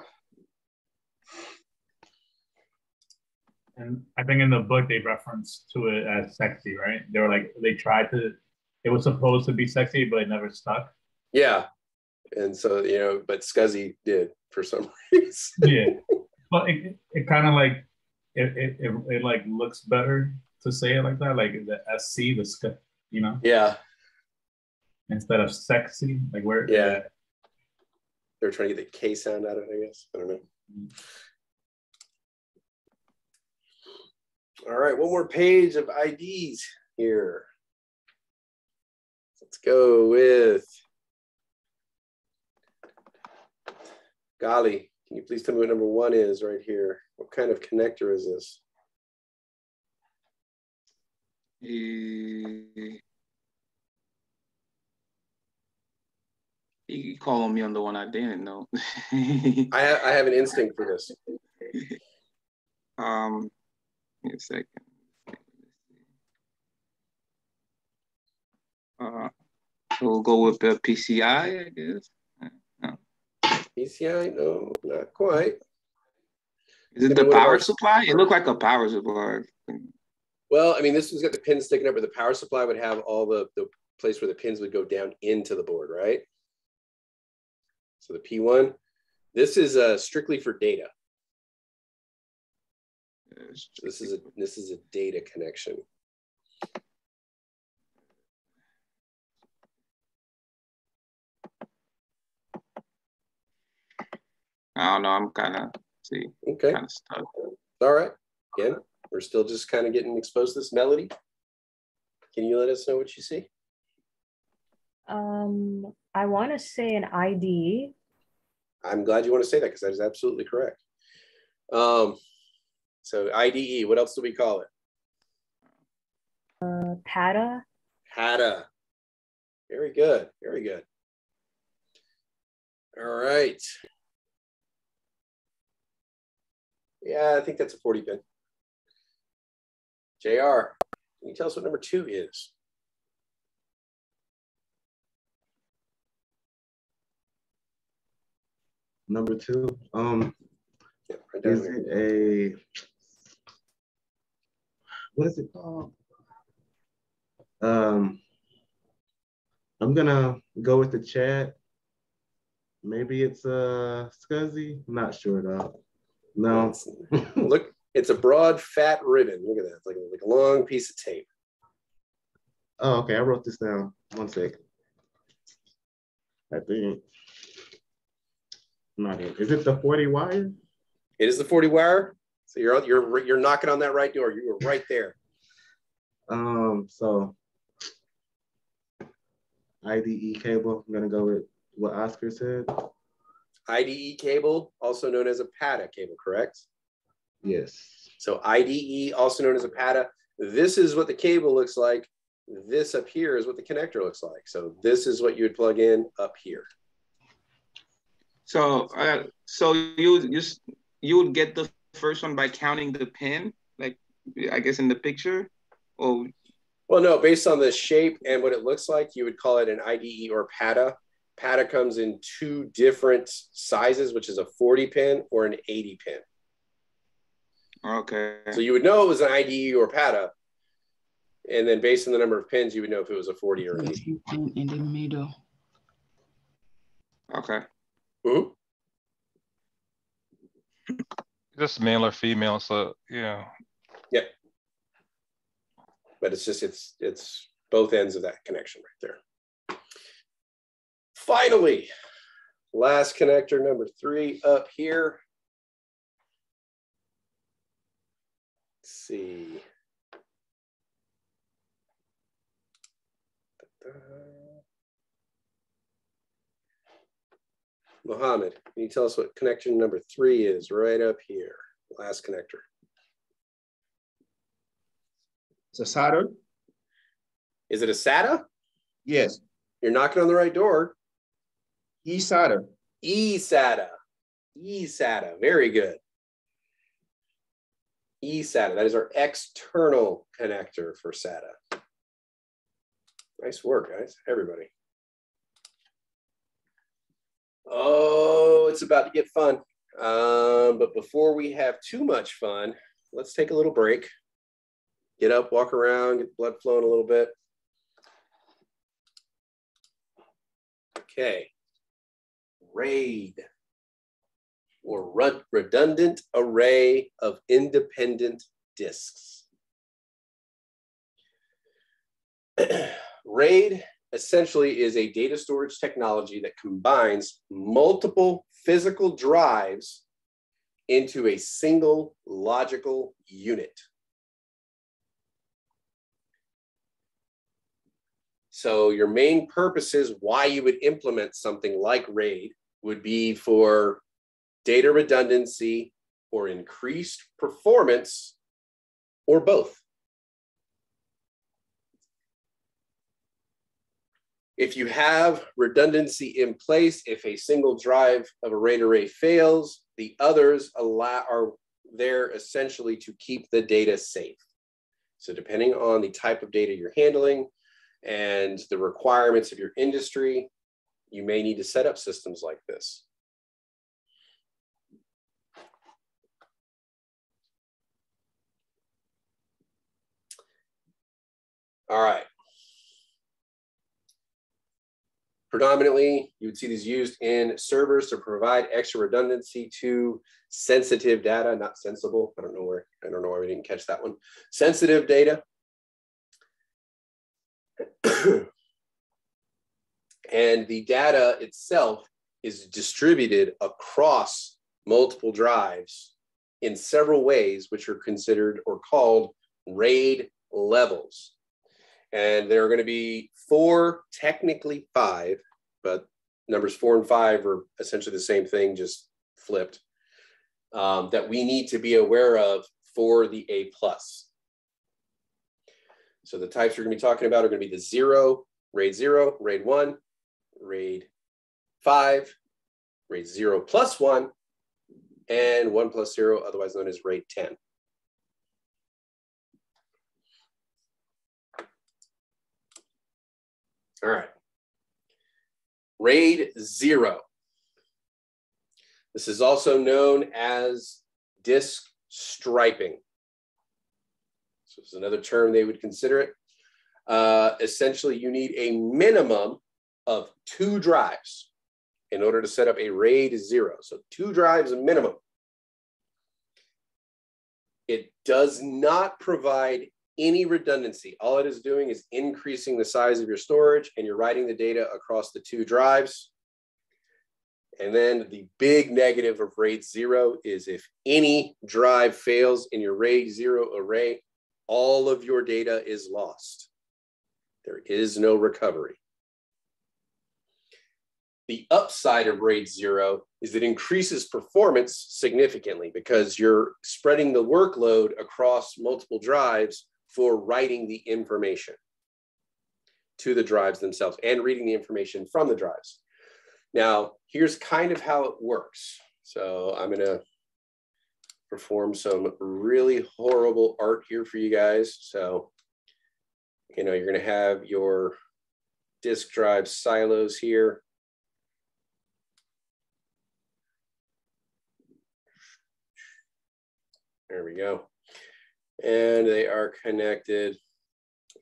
And I think in the book they referenced to it as sexy, right? They were like, it was supposed to be sexy, but it never stuck. Yeah. And so, but Scuzzy did for some reason. Yeah. But it kind of like, it like looks better to say it like that, like the SC, the Yeah. Instead of sexy, like where? Yeah. They're trying to get the K sound out of it, I guess. I don't know. All right, one more page of IDs here. Let's go with Golly. Can you please tell me what number 1 is right here? What kind of connector is this? You calling me on the one I didn't know. I have an instinct for this. Give me a second. We'll go with the PCI, I guess. No. PCI? No, not quite. Is it the power supply? It looked like a power supply. Well, I mean, this one's got the pins sticking up, but the power supply would have all the place where the pins would go down into the board, right? So the P1, this is strictly for data. This is a data connection. I don't know. I'm kind of kind of stuck. All right. Again, we're still just kind of getting exposed to this melody. Can you let us know what you see? I want to say an IDE. I'm glad you want to say that because that is absolutely correct. So IDE, what else do we call it? PATA. PATA. Very good. Very good. All right. Yeah, I think that's a 40 pin. JR, can you tell us what number 2 is? Number 2, yeah, right is it a, what is it called? I'm gonna go with the chat. Maybe it's a Scuzzy. I'm not sure though. No. Look, it's a broad, fat ribbon. Look at that. It's like a long piece of tape. Oh, okay. I wrote this down. 1 second. I think. Not it. Is it the 40 wire? It is the 40 wire. So you're knocking on that right door. You were right there. So Ide Cable. I'm gonna go with what Oscar said. Ide Cable, also known as a PATA cable, correct? Yes. So IDE, also known as a PATA. This is what the cable looks like. This up here is what the connector looks like. So this is what you would plug in up here. So you would get the first one by counting the pin, like I guess in the picture, or well, no, based on the shape and what it looks like, you would call it an IDE or PATA. PATA comes in 2 different sizes, which is a 40 pin or an 80 pin. Okay. So you would know it was an IDE or PATA, and then based on the number of pins, you would know if it was a 40 or an 80. In the middle. Okay. Mm-hmm. Just male or female, so yeah. Yeah. But it's just it's both ends of that connection right there. Finally, last connector, number 3 up here. Let's see. Mohammed, can you tell us what connection number 3 is right up here? Last connector. It's a Sata. Is it a Sata? Yes. You're knocking on the right door. eSATA. eSATA. eSATA. Very good. eSATA. That is our external connector for SATA. Nice work, guys. Everybody. Oh, it's about to get fun. But before we have too much fun, let's take a little break. Get up, walk around, get the blood flowing a little bit. Okay. RAID, or redundant array of independent disks. RAID essentially is a data storage technology that combines multiple physical drives into a single logical unit. So your main purposes why you would implement something like RAID would be for data redundancy or increased performance, or both. If you have redundancy in place, if a single drive of a RAID array fails, the others are there essentially to keep the data safe. So depending on the type of data you're handling and the requirements of your industry, you may need to set up systems like this. All right. Predominantly, you would see these used in servers to provide extra redundancy to sensitive data, not sensible. I don't know why we didn't catch that one. Sensitive data. And the data itself is distributed across multiple drives in several ways, which are considered or called RAID levels. And there are going to be 4, technically 5, but numbers 4 and 5 are essentially the same thing, just flipped, that we need to be aware of for the A+. So the types we're going to be talking about are going to be the 0, RAID 0, RAID 1, RAID 5, RAID 0 plus 1, and 1 plus 0, otherwise known as RAID 10. All right. RAID 0. This is also known as disk striping. So this is another term they would consider it. Essentially, you need a minimum of 2 drives in order to set up a RAID 0. So 2 drives minimum. It does not provide any redundancy. All it is doing is increasing the size of your storage, and you're writing the data across the 2 drives. And then the big negative of RAID 0 is if any drive fails in your RAID 0 array, all of your data is lost. There is no recovery. The upside of RAID 0 is it increases performance significantly because you're spreading the workload across multiple drives for writing the information to the drives themselves and reading the information from the drives. Now, here's kind of how it works. So I'm going to perform some really horrible art here for you guys. So, you're going to have your disk drive silos here. There we go. And they are connected.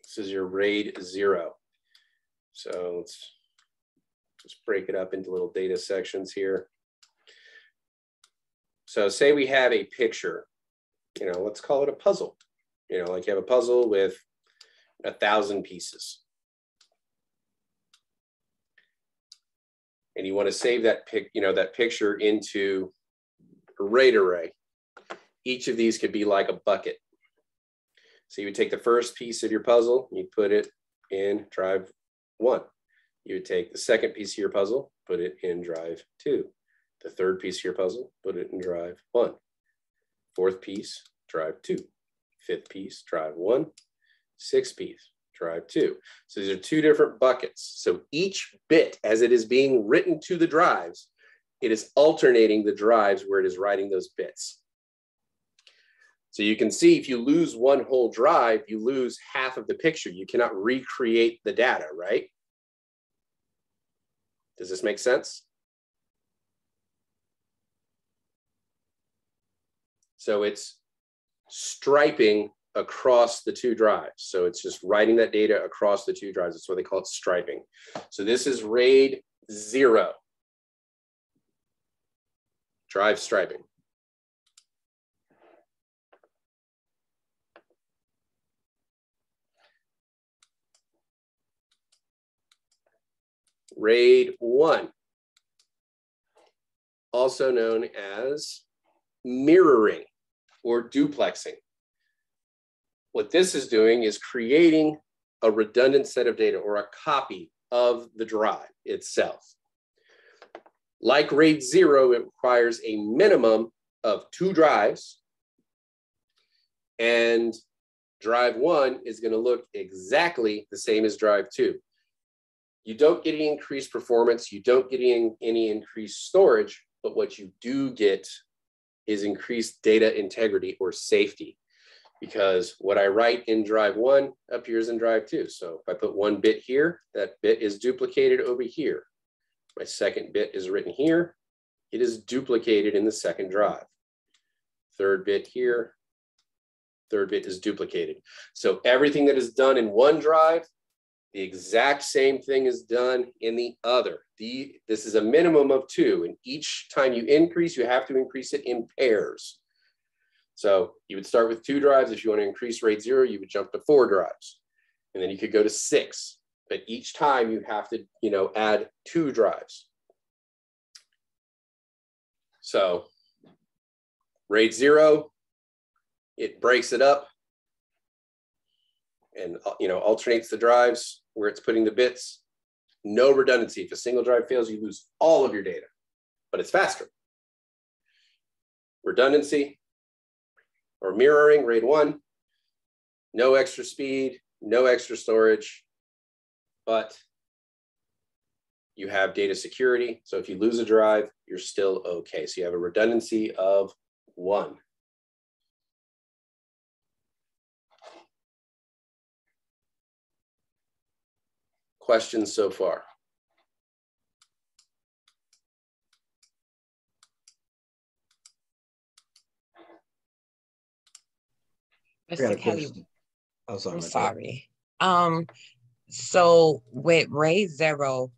This is your RAID 0. So let's just break it up into little data sections here. So say we have a picture, let's call it a puzzle. Like you have a puzzle with 1,000 pieces. And you want to save that that picture into a RAID array. Each of these could be like a bucket. So you would take the first piece of your puzzle, and you put it in drive 1. You would take the second piece of your puzzle, put it in drive 2. The third piece of your puzzle, put it in drive 1. Fourth piece, drive 2. Fifth piece, drive 1. Sixth piece, drive 2. So these are 2 different buckets. So each bit, as it is being written to the drives, it is alternating the drives where it is writing those bits. So you can see if you lose one whole drive, you lose half of the picture. You cannot recreate the data, right? Does this make sense? So it's striping across the 2 drives. So it's just writing that data across the 2 drives. That's why they call it striping. So this is RAID 0. Drive striping. RAID 1, also known as mirroring or duplexing. What this is doing is creating a redundant set of data or a copy of the drive itself. Like RAID 0, it requires a minimum of 2 drives, and drive 1 is going to look exactly the same as drive 2. You don't get any increased performance, you don't get any increased storage, but what you do get is increased data integrity or safety, because what I write in drive 1 appears in drive 2. So if I put 1 bit here, that bit is duplicated over here. My second bit is written here, it is duplicated in the second drive. Third bit here, third bit is duplicated. So everything that is done in one drive, the exact same thing is done in the other. This is a minimum of 2, and each time you increase, you have to increase it in pairs. So you would start with 2 drives. If you want to increase RAID 0, you would jump to 4 drives, and then you could go to 6. But each time you have to, add 2 drives. So RAID 0, it breaks it up and alternates the drives where it's putting the bits. No redundancy. If a single drive fails, you lose all of your data, but it's faster. Redundancy or mirroring, RAID 1, no extra speed, no extra storage, but you have data security. So if you lose a drive, you're still okay. So you have a redundancy of 1. Questions so far? Mr. Kelly, oh, sorry, I'm sorry. So with RAID 0,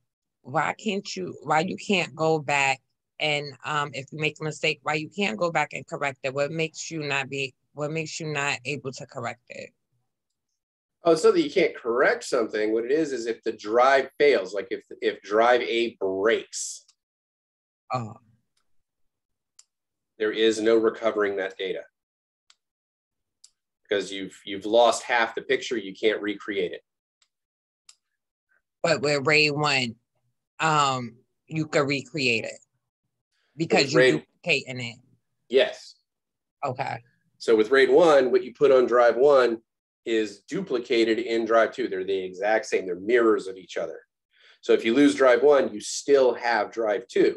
why you can't go back and if you make a mistake, why you can't go back and correct it? What makes you not able to correct it? Oh, it's not that you can't correct something. What it is if the drive fails, like if drive A breaks, there is no recovering that data. Because you've lost half the picture, you can't recreate it. But with RAID 1, you could recreate it because you're duplicating it. Yes. Okay. So with RAID 1, what you put on drive 1 is duplicated in drive 2. They're the exact same. They're mirrors of each other. So if you lose drive 1, you still have drive 2.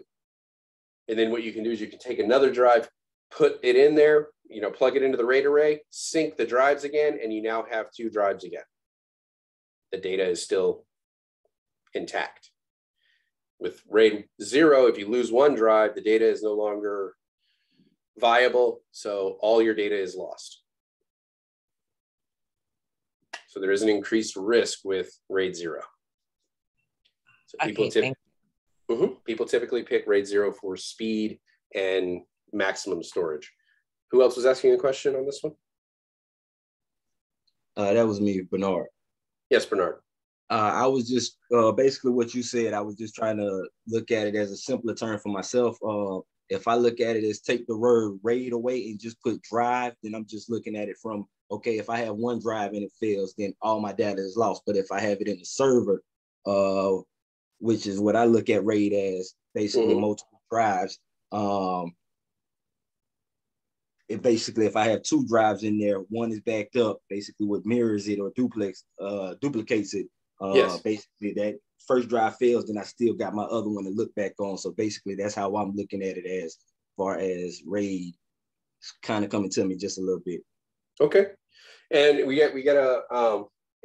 And then what you can do is you can take another drive, put it in there, plug it into the RAID array, sync the drives again, and you now have 2 drives again. The data is still intact. With RAID 0, if you lose 1 drive, the data is no longer viable, so all your data is lost. So there is an increased risk with RAID 0. So people typically pick RAID 0 for speed and maximum storage. Who else was asking a question on this one? That was me, Bernard. Yes, Bernard. I was just basically what you said. I was just trying to look at it as a simpler term for myself. If I look at it as take the word RAID away and just put drive, then I'm just looking at it from, okay, if I have 1 drive and it fails, then all my data is lost. But if I have it in the server, which is what I look at RAID as, basically multiple drives. If I have 2 drives in there, one is backed up, basically what mirrors it or duplicates it. Basically that first drive fails, then I still got my other one to look back on. So basically that's how I'm looking at it as far as RAID. It's kind of coming to me just a little bit. Okay. And we gotta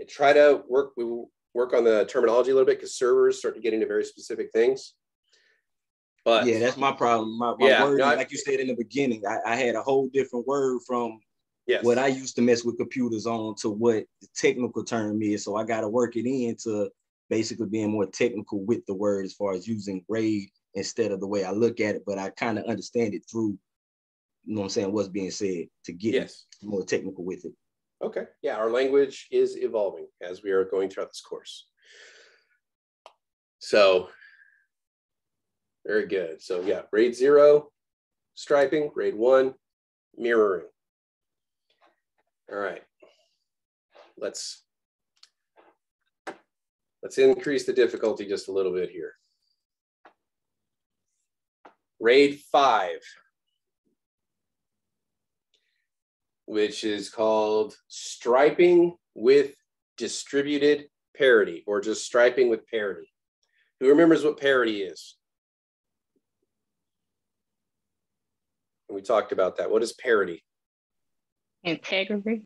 try to work on the terminology a little bit, because servers start to get into very specific things. But yeah, that's my problem. My word, like you said in the beginning, I had a whole different word from what I used to mess with computers on to what the technical term is. So I got to work it into basically being more technical with the word as far as using RAID instead of the way I look at it. But I kind of understand it through, you know what I'm saying, what's being said to get more technical with it. Okay. Yeah, our language is evolving as we are going throughout this course. So very good. So yeah, RAID 0, striping, RAID 1, mirroring. All right. Let's increase the difficulty just a little bit here. RAID 5, which is called striping with distributed parity, or just striping with parity. Who remembers what parity is? We talked about that. What is parity? Integrity.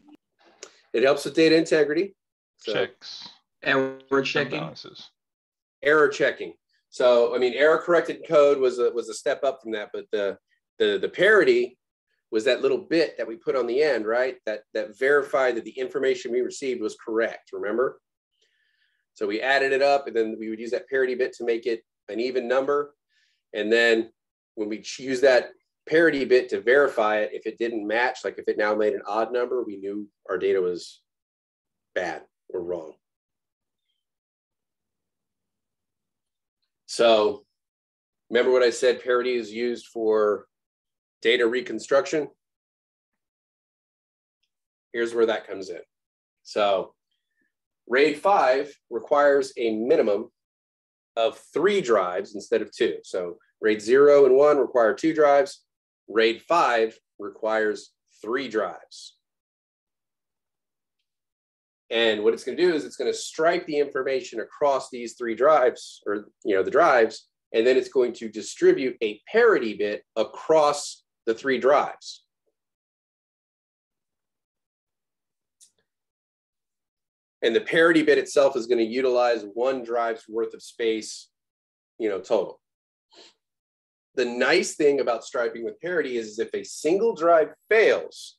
It helps with data integrity. So, checks. Error checking. Error checking. So, I mean, error corrected code was a step up from that, but the parity was that little bit that we put on the end, right? That verified that the information we received was correct, remember? So we added it up, and then we would use that parity bit to make it an even number. And then when we use that parity bit to verify it, if it didn't match, like if it now made an odd number, we knew our data was bad or wrong. So remember what I said, parity is used for data reconstruction. Here's where that comes in. So RAID 5 requires a minimum of 3 drives instead of 2. So RAID 0 and 1 require 2 drives. RAID 5 requires 3 drives. And what it's going to do is it's going to stripe the information across these 3 drives, or the drives, and then it's going to distribute a parity bit across the 3 drives. And the parity bit itself is going to utilize 1 drive's worth of space, total. The nice thing about striping with parity is if a single drive fails,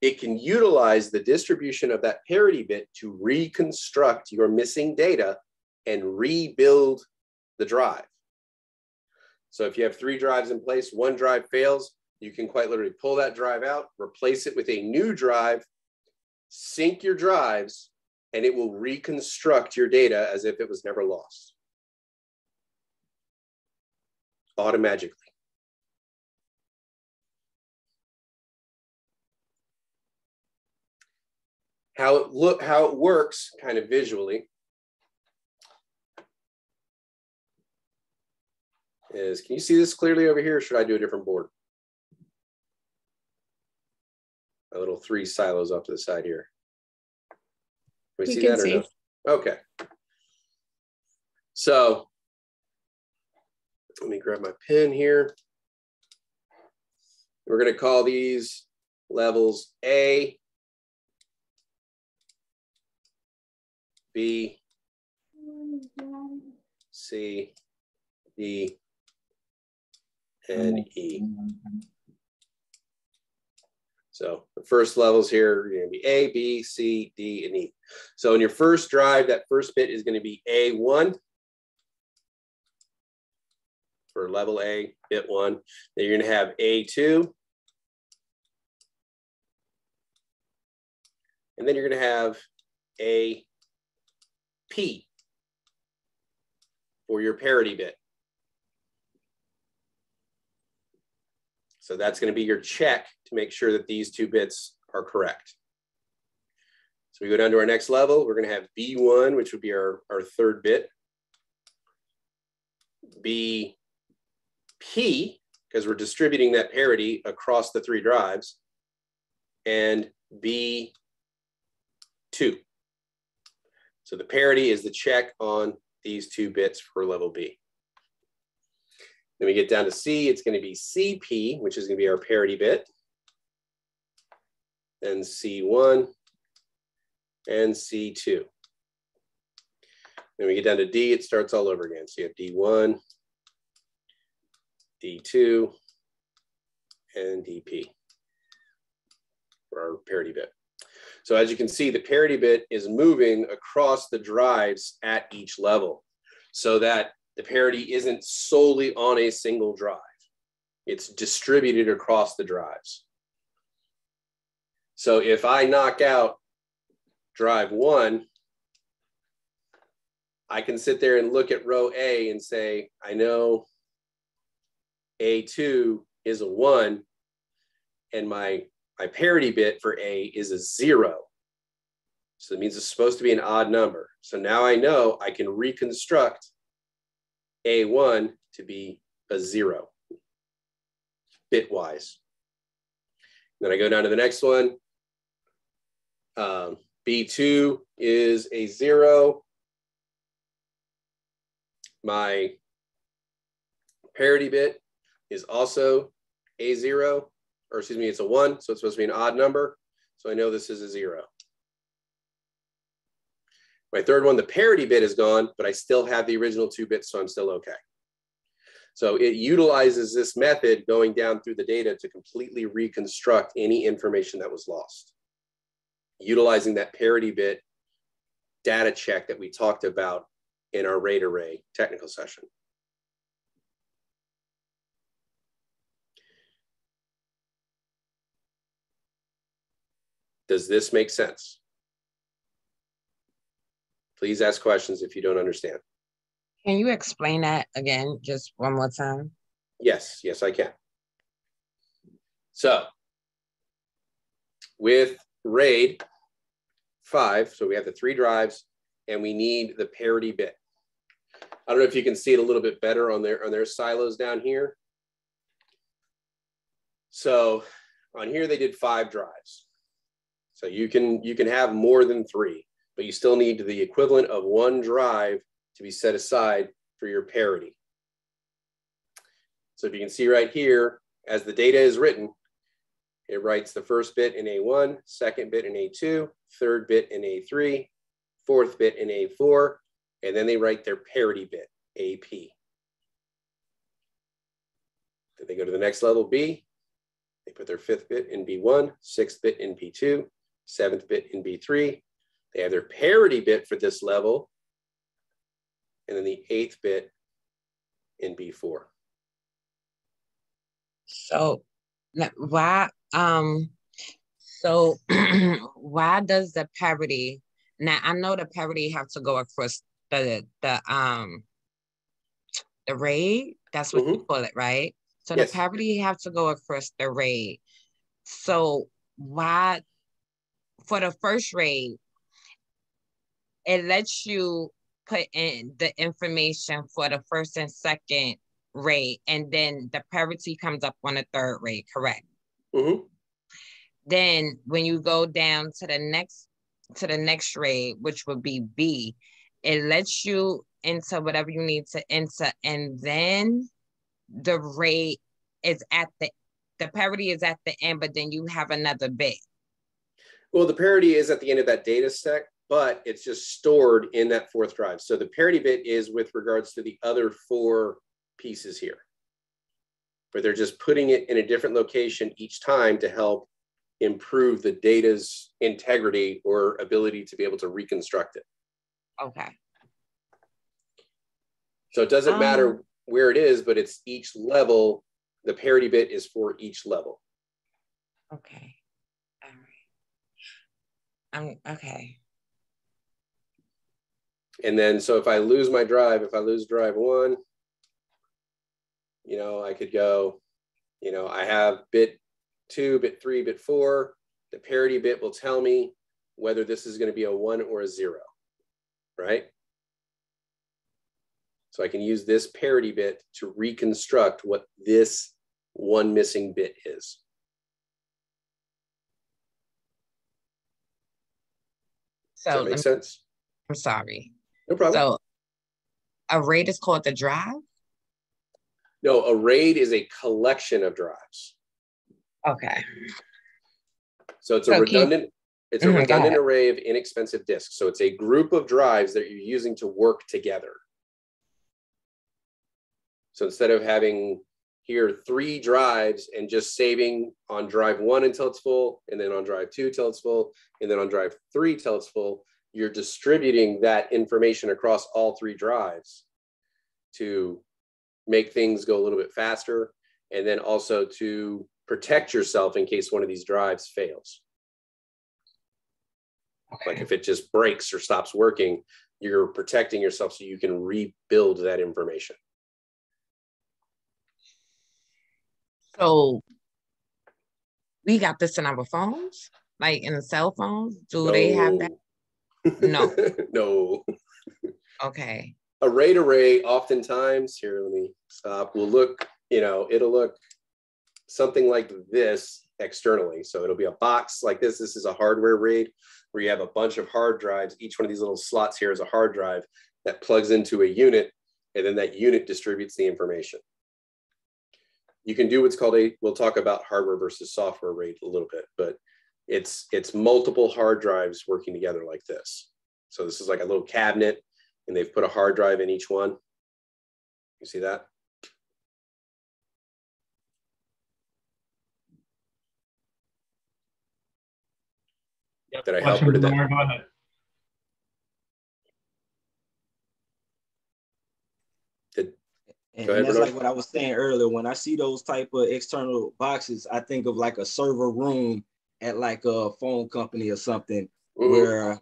it can utilize the distribution of that parity bit to reconstruct your missing data and rebuild the drive. So if you have 3 drives in place, 1 drive fails, you can quite literally pull that drive out, replace it with a new drive, sync your drives, and it will reconstruct your data as if it was never lost. Automatically. How it works kind of visually is, can you see this clearly over here, or should I do a different board? A little 3 silos off to the side here. Can we see that or no? Okay. So let me grab my pen here. We're going to call these levels A, B, C, D, and E. So the first levels here are going to be A, B, C, D, and E. So in your first drive, that first bit is going to be A1 for level A, bit 1. Then you're going to have A2. And then you're going to have AP for your parity bit. So that's going to be your check to make sure that these 2 bits are correct. So we go down to our next level. We're going to have B1, which would be our 3rd bit. BP, because we're distributing that parity across the 3 drives, and B2. So the parity is the check on these 2 bits for level B. Then we get down to C, it's going to be CP, which is going to be our parity bit, then C1, and C2. Then we get down to D, it starts all over again. So you have D1, D2, and DP for our parity bit. So as you can see, the parity bit is moving across the drives at each level so that the parity isn't solely on a single drive. It's distributed across the drives. So if I knock out drive 1, I can sit there and look at row A and say, I know A2 is a 1, and my parity bit for A is a 0. So that means it's supposed to be an odd number. So now I know I can reconstruct A1 to be a 0, bitwise. Then I go down to the next one. B2 is a 0. My parity bit is also a 0, or excuse me, it's a 1, so it's supposed to be an odd number. So I know this is a 0. My third one, the parity bit is gone, but I still have the original 2 bits, so I'm still okay. So it utilizes this method going down through the data to completely reconstruct any information that was lost, utilizing that parity bit data check that we talked about in our RAID array technical session. Does this make sense? Please ask questions if you don't understand. Can you explain that again, just one more time? Yes, yes, I can. So with RAID 5, so we have the 3 drives and we need the parity bit. I don't know if you can see it a little bit better on their silos down here. So on here they did 5 drives. So you can have more than 3, but you still need the equivalent of 1 drive to be set aside for your parity. So if you can see right here, as the data is written, it writes the first bit in A1, second bit in A2, third bit in A3, fourth bit in A4, and then they write their parity bit, AP. Then they go to the next level, B. They put their 5th bit in B1, 6th bit in B2, 7th bit in B3. They have their parity bit for this level, and then the 8th bit in B4. So why why does the parity, now I know the parity have to go across the RAID, that's what you call it, right? So yes. The parity have to go across the RAID. So why, for the first RAID, it lets you put in the information for the first and second RAID, and then the parity comes up on the third RAID, correct? Mm-hmm. Then when you go down to the next RAID, which would be B, it lets you enter whatever you need to enter, and then the RAID is at the parity is at the end, but then you have another bit. Well, the parity is at the end of that data set, but it's just stored in that 4th drive. So the parity bit is with regards to the other 4 pieces here, but they're just putting it in a different location each time to help improve the data's integrity or ability to be able to reconstruct it. Okay. So it doesn't matter where it is, but it's each level. The parity bit is for each level. Okay. All right. Okay. And then, so if I lose my drive, if I lose drive 1, you know, I could go, you know, I have bit 2, bit 3, bit 4. The parity bit will tell me whether this is going to be a 1 or a 0, right? So I can use this parity bit to reconstruct what this one missing bit is. So does that make sense? I'm sorry. No problem. So a RAID is called the drive? No, a RAID is a collection of drives. Okay. So it's a redundant, array of inexpensive disks. So it's a group of drives that you're using to work together. So instead of having here 3 drives and just saving on drive 1 until it's full, and then on drive 2 till it's full, and then on drive 3 till it's full, you're distributing that information across all 3 drives to make things go a little bit faster, and then also to protect yourself in case one of these drives fails. Okay. Like if it just breaks or stops working, you're protecting yourself so you can rebuild that information. So we got this in our phones, like in the cell phones. Do they have that? No. No. Okay. A RAID array, oftentimes, here, let me stop, will look, it'll look something like this externally. So it'll be a box like this. This is a hardware RAID where you have a bunch of hard drives. Each one of these little slots here is a hard drive that plugs into a unit, and then that unit distributes the information. You can do what's called we'll talk about hardware versus software RAID a little bit, but it's multiple hard drives working together like this. So this is like a little cabinet, and they've put a hard drive in each one. You see that? Yep. Did I help or did that? Go ahead. And that's like what I was saying earlier. When I see those type of external boxes, I think of like a server room at like a phone company or something, where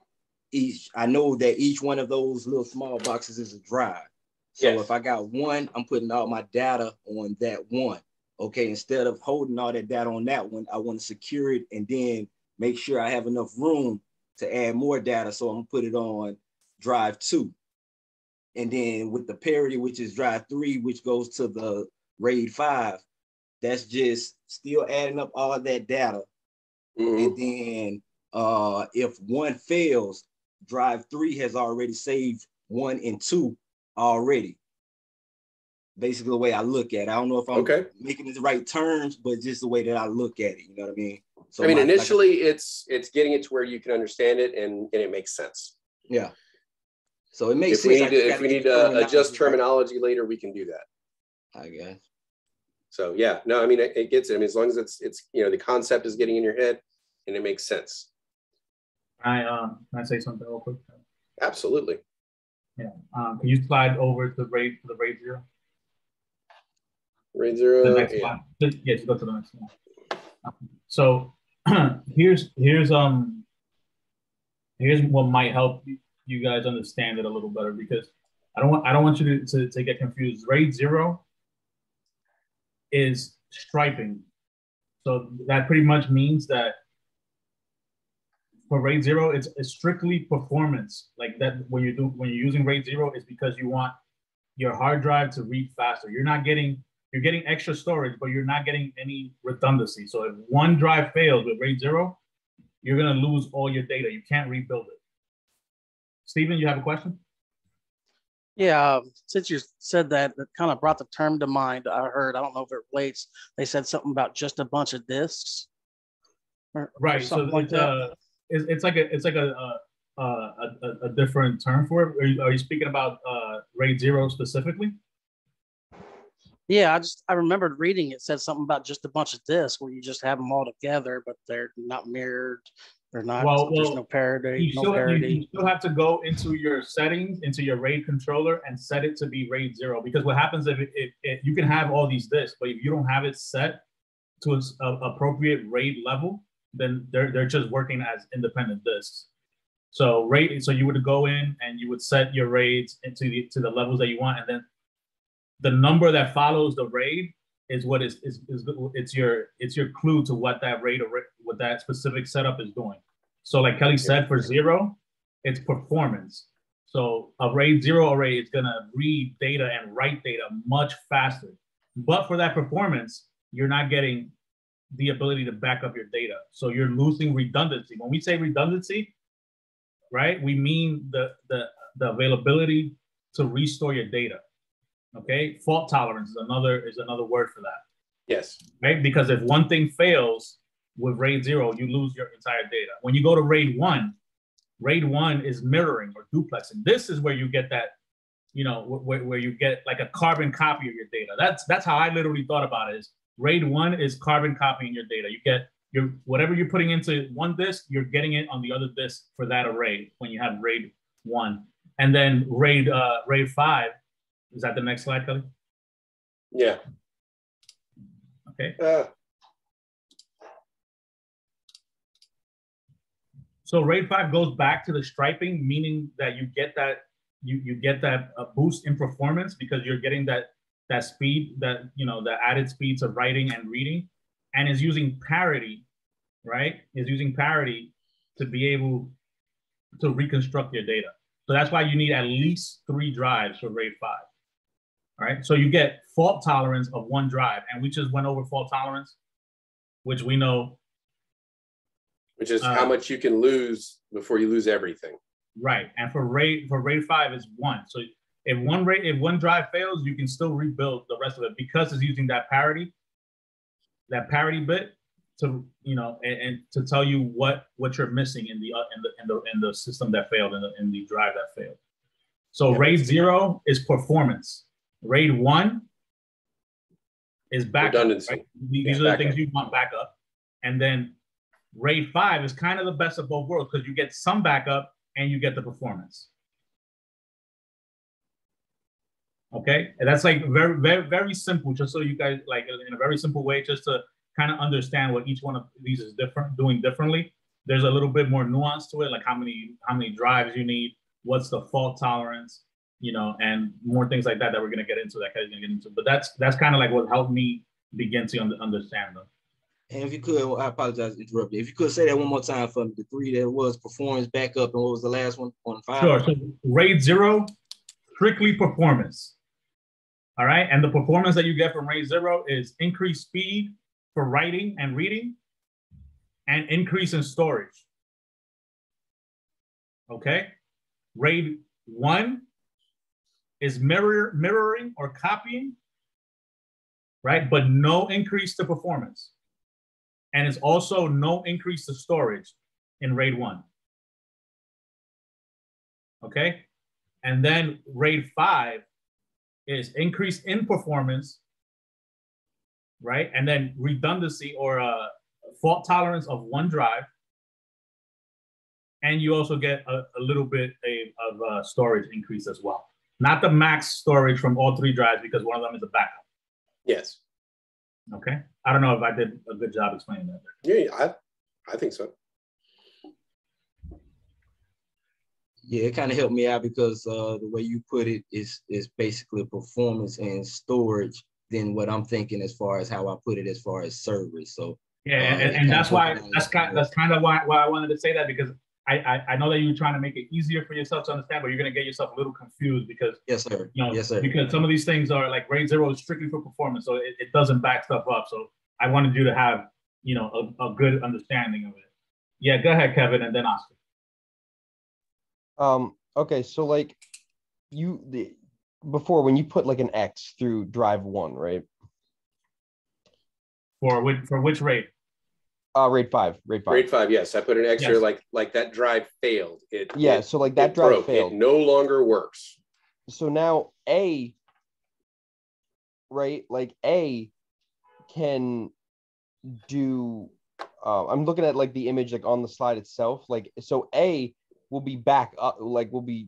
I know that each one of those little small boxes is a drive. So if I got one, I'm putting all my data on that one. Okay, instead of holding all that data on that one, I want to secure it and then make sure I have enough room to add more data. So I'm gonna put it on drive 2. And then with the parity, which is drive 3, which goes to the RAID 5, that's just still adding up all that data. And then if one fails, drive 3 has already saved 1 and 2 already. Basically the way I look at it. I don't know if I'm making it the right terms, but just the way that I look at it, you know what I mean? So I mean, initially it's getting it to where you can understand it and it makes sense. Yeah. So it makes sense. If we need to adjust terminology later, we can do that. I guess. So yeah, no, I mean, it gets it. I mean, as long as it's the concept is getting in your head and it makes sense. Can I say something real quick? Absolutely. Yeah. Can you slide over to the RAID 0? RAID 0. The next one. Just go to the next one. So here's what might help you guys understand it a little better, because I don't want you to get confused. RAID 0 is striping. So that pretty much means that for RAID 0, it's strictly performance. Like that when you're using RAID 0, it's because you want your hard drive to read faster. You're getting extra storage, but you're not getting any redundancy. So if one drive fails with RAID 0, you're gonna lose all your data. You can't rebuild it. Stephen, you have a question? Yeah, since you said that, it kind of brought the term to mind. I don't know if it relates. They said something about just a bunch of disks. Right. So like it's like a different term for it. Are you speaking about RAID 0 specifically? Yeah, I remembered reading it said something about just a bunch of disks where you just have them all together, but they're not mirrored. They're not. There's no parity. You still have to go into your settings, into your RAID controller, and set it to be RAID 0. Because what happens if you can have all these disks, but if you don't have it set to its appropriate RAID level, then they're just working as independent disks. So you would go in and you would set your RAIDs to the levels that you want, and then the number that follows the RAID is what it's your clue to what that RAID or what that specific setup is doing. So like Kelly said, for 0, it's performance. So a RAID 0 array is gonna read data and write data much faster. But for that performance, you're not getting the ability to back up your data. So you're losing redundancy. When we say redundancy, right, we mean the availability to restore your data. Okay, fault tolerance is another word for that. Yes. Right, because if one thing fails with RAID 0, you lose your entire data. When you go to RAID 1 is mirroring or duplexing. This is where you get that, you know, where you get like a carbon copy of your data. That's how I literally thought about it. Is RAID 1 is carbon copying your data. You get your whatever you're putting into one disk, you're getting it on the other disk for that array when you have RAID 1. And then RAID 5, is that the next slide, Kelly? Yeah. Okay. So RAID 5 goes back to the striping, meaning that you get that you get that boost in performance because you're getting that speed, that, you know, the added speeds of writing and reading, and is using parity, right? Is using parity to be able to reconstruct your data. So that's why you need at least 3 drives for RAID 5. All right, so you get fault tolerance of 1 drive, and we just went over fault tolerance, which we know. Which is how much you can lose before you lose everything. Right, and for RAID 5 is 1. So if one drive fails, you can still rebuild the rest of it because it's using that parity bit to, you know, and to tell you what you're missing in the system that failed, in the drive that failed. So yeah, RAID 0 is performance. RAID 1 is backup. Redundancy. Right? These are the things you want backup. And then RAID 5 is kind of the best of both worlds because you get some backup and you get the performance. Okay, and that's like very, very, very simple, just so you guys, like, in a very simple way, just to kind of understand what each one of these is doing differently. There's a little bit more nuance to it, like how many drives you need, what's the fault tolerance, you know, and more things like that we're gonna get into, that Kelly's gonna get into. But that's kind of like what helped me begin to understand them. And if you could, I apologize to interrupt you. If you could say that one more time for me, the 3 that was performance, backup, and what was the last one on 5? Sure. So RAID 0, strictly performance. All right, and the performance that you get from RAID 0 is increased speed for writing and reading, and increase in storage. Okay, RAID 1 is mirroring or copying, right? But no increase to performance. And it's also no increase to storage in RAID 1. Okay, and then RAID 5 is increase in performance, right? And then redundancy or fault tolerance of 1 drive. And you also get a little bit of storage increase as well. Not the max storage from all 3 drives because one of them is a backup. Yes. Okay. I don't know if I did a good job explaining that. Yeah, I think so. Yeah, it kind of helped me out because the way you put it is basically performance and storage than what I'm thinking as far as how I put it as far as servers. So yeah, and that's why that's kind of why I wanted to say that, because I know that you're trying to make it easier for yourself to understand, but you're going to get yourself a little confused because yes, sir. You know, yes, sir. Because some of these things are like RAID 0 is strictly for performance, so it doesn't back stuff up. So I wanted you to have, you know, a good understanding of it. Yeah, go ahead, Kevin, and then Oscar. Okay, so like before when you put like an X through drive 1, right? For which RAID? RAID 5. RAID 5, yes. I put an X here, like that drive failed. So like that drive failed. It no longer works. So now A, right? Like A can do. I'm looking at like the image like on the slide itself. Like so A will be back up, like will be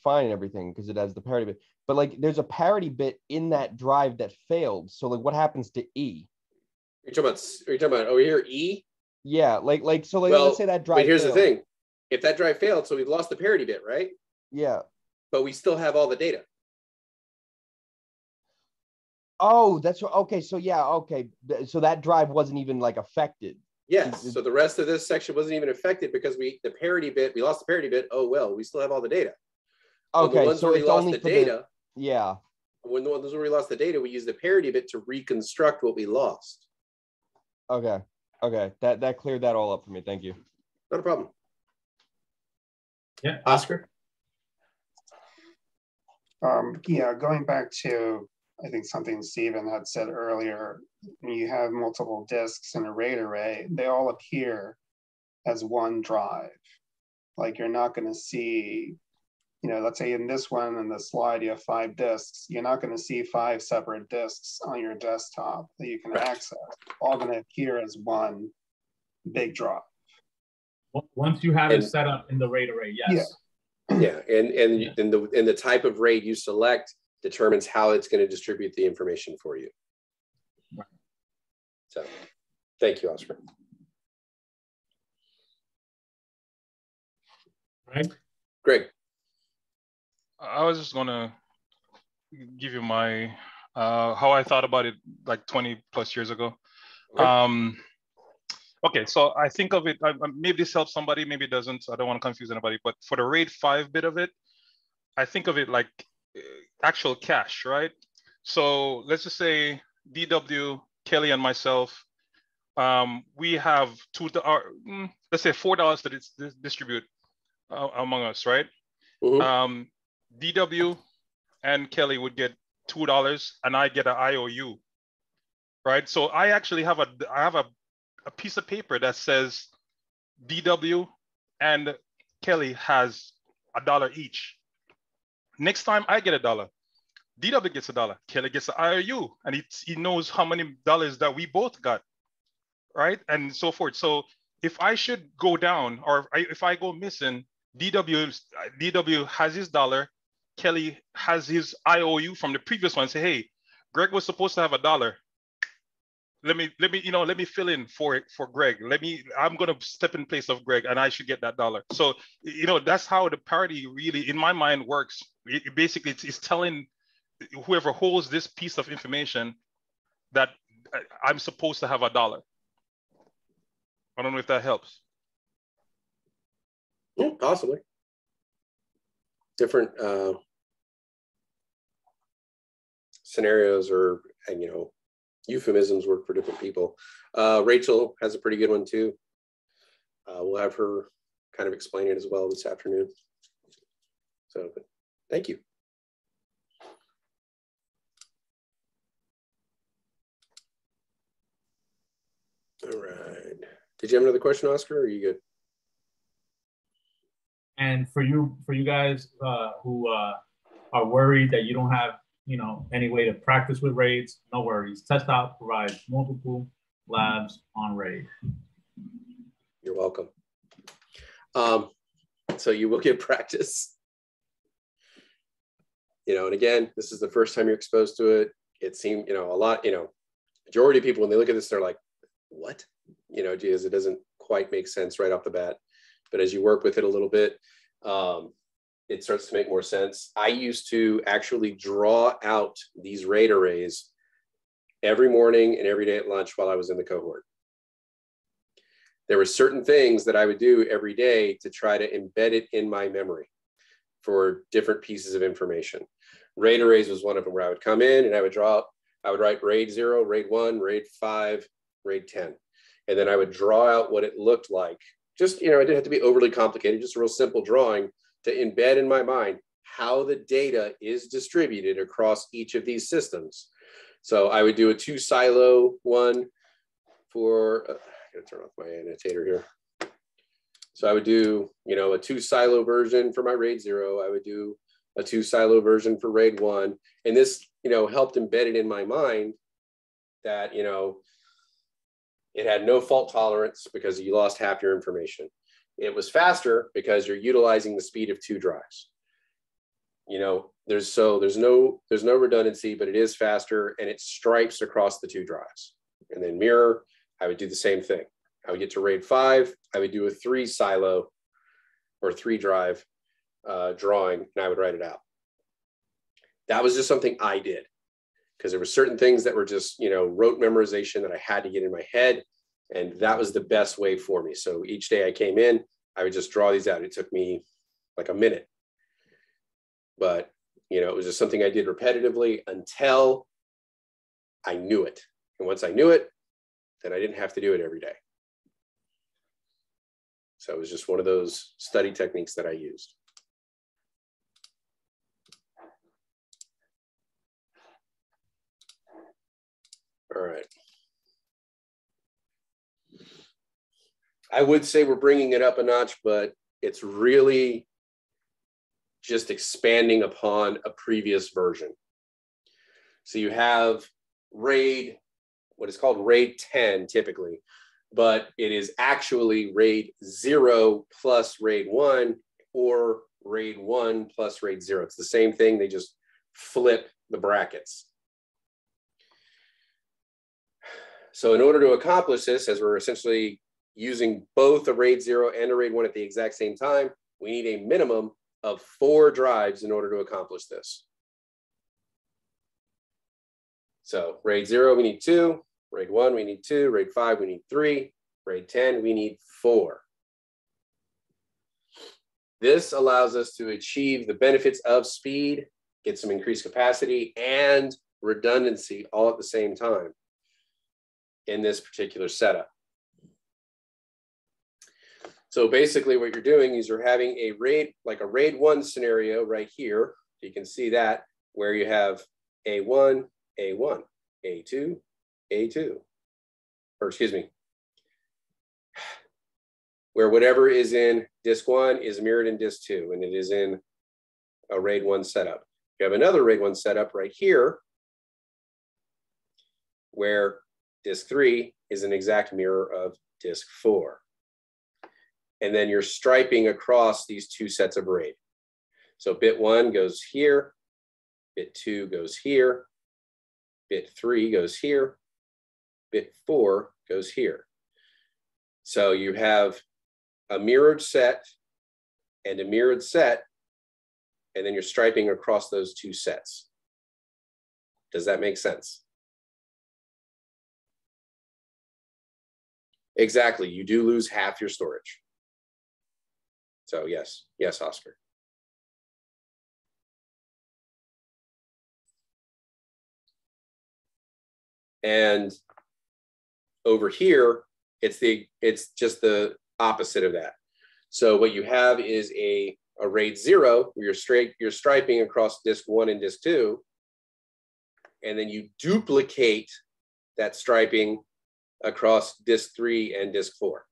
fine and everything because it has the parity bit. But like there's a parity bit in that drive that failed. So like what happens to E? Are you talking about over here, E? Yeah, like so like let's say that drive. But here's failed. the thing: if that drive failed, so we've lost the parity bit, right? Yeah. But we still have all the data. Oh, that's okay. So yeah, okay. So that drive wasn't even like affected. Yes. So the rest of this section wasn't even affected because we lost the parity bit. Oh well, we still have all the data. Okay, the ones so where we it's lost only the for data. Yeah. When the ones where we lost the data, we use the parity bit to reconstruct what we lost. Okay. Okay. That cleared that all up for me. Thank you. Not a problem. Yeah, Oscar. Yeah, going back to, I think something Stephen had said earlier, when you have multiple disks in a RAID array, they all appear as one drive. Like you're not going to see, you know, let's say in this one, in the slide, you have 5 disks. You're not going to see 5 separate disks on your desktop that you can access. All going to appear as one big drive. Once you have it set up in the RAID array, yes. Yeah. Yeah, and the type of RAID you select determines how it's going to distribute the information for you. Right. So, thank you, Oscar. Right. Greg. I was just gonna give you my how I thought about it like 20 plus years ago. Okay. Okay, so I think of it, maybe this helps somebody, maybe it doesn't. So I don't want to confuse anybody, but for the RAID 5 bit of it, I think of it like actual cache, right? So let's just say DW, Kelly, and myself, we have let's say $4 to distribute among us, right? Mm-hmm. DW and Kelly would get $2, and I get an IOU, right? So I actually have a piece of paper that says DW and Kelly has $1 each. Next time I get $1, DW gets $1, Kelly gets an IOU, and he knows how many dollars that we both got, right? And so forth. So if I should go down, or if I go missing, DW has his $1, Kelly has his IOU from the previous one. Say, hey, Greg was supposed to have $1. Let me fill in for Greg. I'm gonna step in place of Greg, and I should get that $1. So that's how the parity really, in my mind, works. Basically, it's telling whoever holds this piece of information that I'm supposed to have $1. I don't know if that helps. Yeah, possibly. Different scenarios or euphemisms work for different people. Rachel has a pretty good one too. We'll have her kind of explain it as well this afternoon. So, thank you. All right. Did you have another question, Oscar, or are you good? And for you guys who are worried that you don't have any way to practice with RAIDs, no worries. Test Out provides multiple labs on RAID. You're welcome. So you will get practice. And again, this is the first time you're exposed to it. It seemed, a lot, majority of people, when they look at this, they're like, what? Geez, it doesn't quite make sense right off the bat. But as you work with it a little bit, it starts to make more sense. I used to actually draw out these RAID arrays every morning and every day at lunch while I was in the cohort. There were certain things that I would do every day to try to embed it in my memory for different pieces of information. RAID arrays was one of them, where I would come in and I would write RAID 0, RAID 1, RAID 5, RAID 10. And then I would draw out what it looked like. Just, it didn't have to be overly complicated, just a real simple drawing to embed in my mind how the data is distributed across each of these systems. So I would do a 2-silo one for, I gotta turn off my annotator here. So I would do, a 2-silo version for my RAID 0. I would do a 2-silo version for RAID 1. And this, helped embed it in my mind that, it had no fault tolerance because you lost half your information. It was faster because you're utilizing the speed of 2 drives. There's no redundancy, but it is faster, and it stripes across the 2 drives. And then mirror, I would do the same thing. I would get to RAID 5, I would do a 3-silo or 3-drive drawing, and I would write it out. That was just something I did, because there were certain things that were just, rote memorization that I had to get in my head. And that was the best way for me. So each day I came in, I would just draw these out. It took me like a minute. But, you know, it was just something I did repetitively until I knew it. And once I knew it, then I didn't have to do it every day. So it was just one of those study techniques that I used. All right. I would say we're bringing it up a notch, but it's really just expanding upon a previous version. So you have RAID, what is called RAID 10 typically, but it is actually RAID 0 plus RAID 1 or RAID 1 plus RAID 0. It's the same thing, they just flip the brackets. So in order to accomplish this, as we're essentially using both a RAID 0 and a RAID 1 at the exact same time, we need a minimum of 4 drives in order to accomplish this. So RAID 0, we need 2. RAID 1, we need 2. RAID 5, we need 3. RAID 10, we need 4. This allows us to achieve the benefits of speed, get some increased capacity, and redundancy all at the same time in this particular setup. So basically what you're doing is you're having a RAID, like a RAID 1 scenario right here. You can see that where you have A1, A1, A2, A2, or excuse me, where whatever is in disk 1 is mirrored in disk 2, and it is in a RAID 1 setup. You have another RAID 1 setup right here where disk 3 is an exact mirror of disk 4. And then you're striping across these 2 sets of RAID. So bit 1 goes here, bit 2 goes here, bit 3 goes here, bit 4 goes here. So you have a mirrored set and a mirrored set, and then you're striping across those 2 sets. Does that make sense? Exactly, you do lose half your storage. So yes, yes, Oscar. And over here, it's just the opposite of that. So what you have is a RAID 0 where you're striping across disk 1 and disk 2, and then you duplicate that striping across disk 3 and disk 4.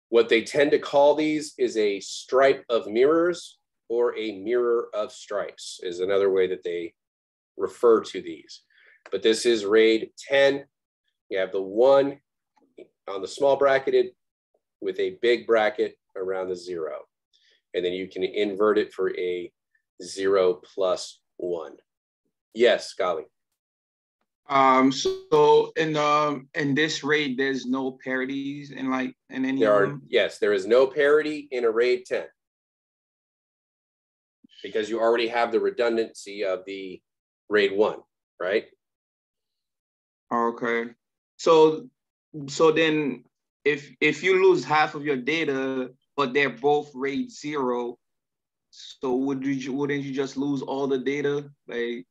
What they tend to call these is a stripe of mirrors, or a mirror of stripes is another way that they refer to these. But this is RAID 10. You have the 1 on the small bracketed with a big bracket around the 0. And then you can invert it for a 0 plus 1. Yes, Golly. So in this RAID, there's no parities in any there of are them? Yes, there is no parity in a RAID 10 because you already have the redundancy of the RAID 1, right? Okay. So then if you lose half of your data, but they're both RAID 0, so wouldn't you just lose all the data? You're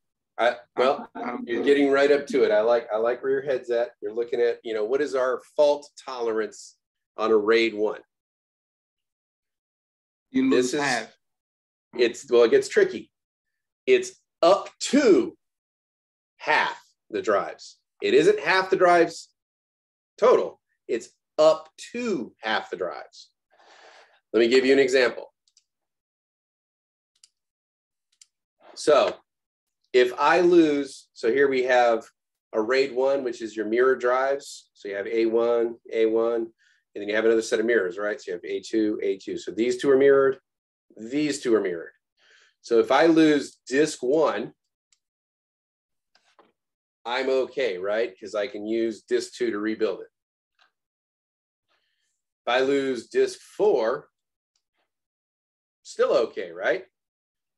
getting right up to it. I like where your head's at. You're looking at, what is our fault tolerance on a RAID 1? You lose half. It gets tricky. It's up to half the drives. It isn't half the drives total. It's up to half the drives. Let me give you an example. So if I lose, so here we have a RAID 1, which is your mirror drives. So you have A1, A1, and then you have another set of mirrors, right? So you have A2, A2. So these 2 are mirrored, these 2 are mirrored. So if I lose disk 1, I'm okay, right? Because I can use disk 2 to rebuild it. If I lose disk 4, still okay, right?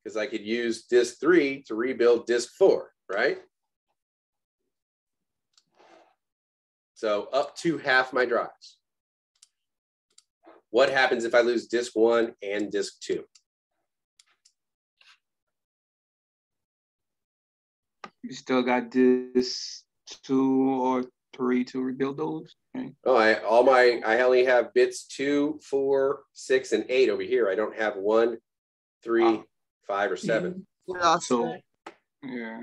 Because I could use disk 3 to rebuild disk 4, right? So up to half my drives. What happens if I lose disk 1 and disk 2? You still got this 2 or 3 to rebuild those. Okay. Oh, I only have bits 2, 4, 6, and 8 over here. I don't have 1, 3, 5, or 7. So, yeah.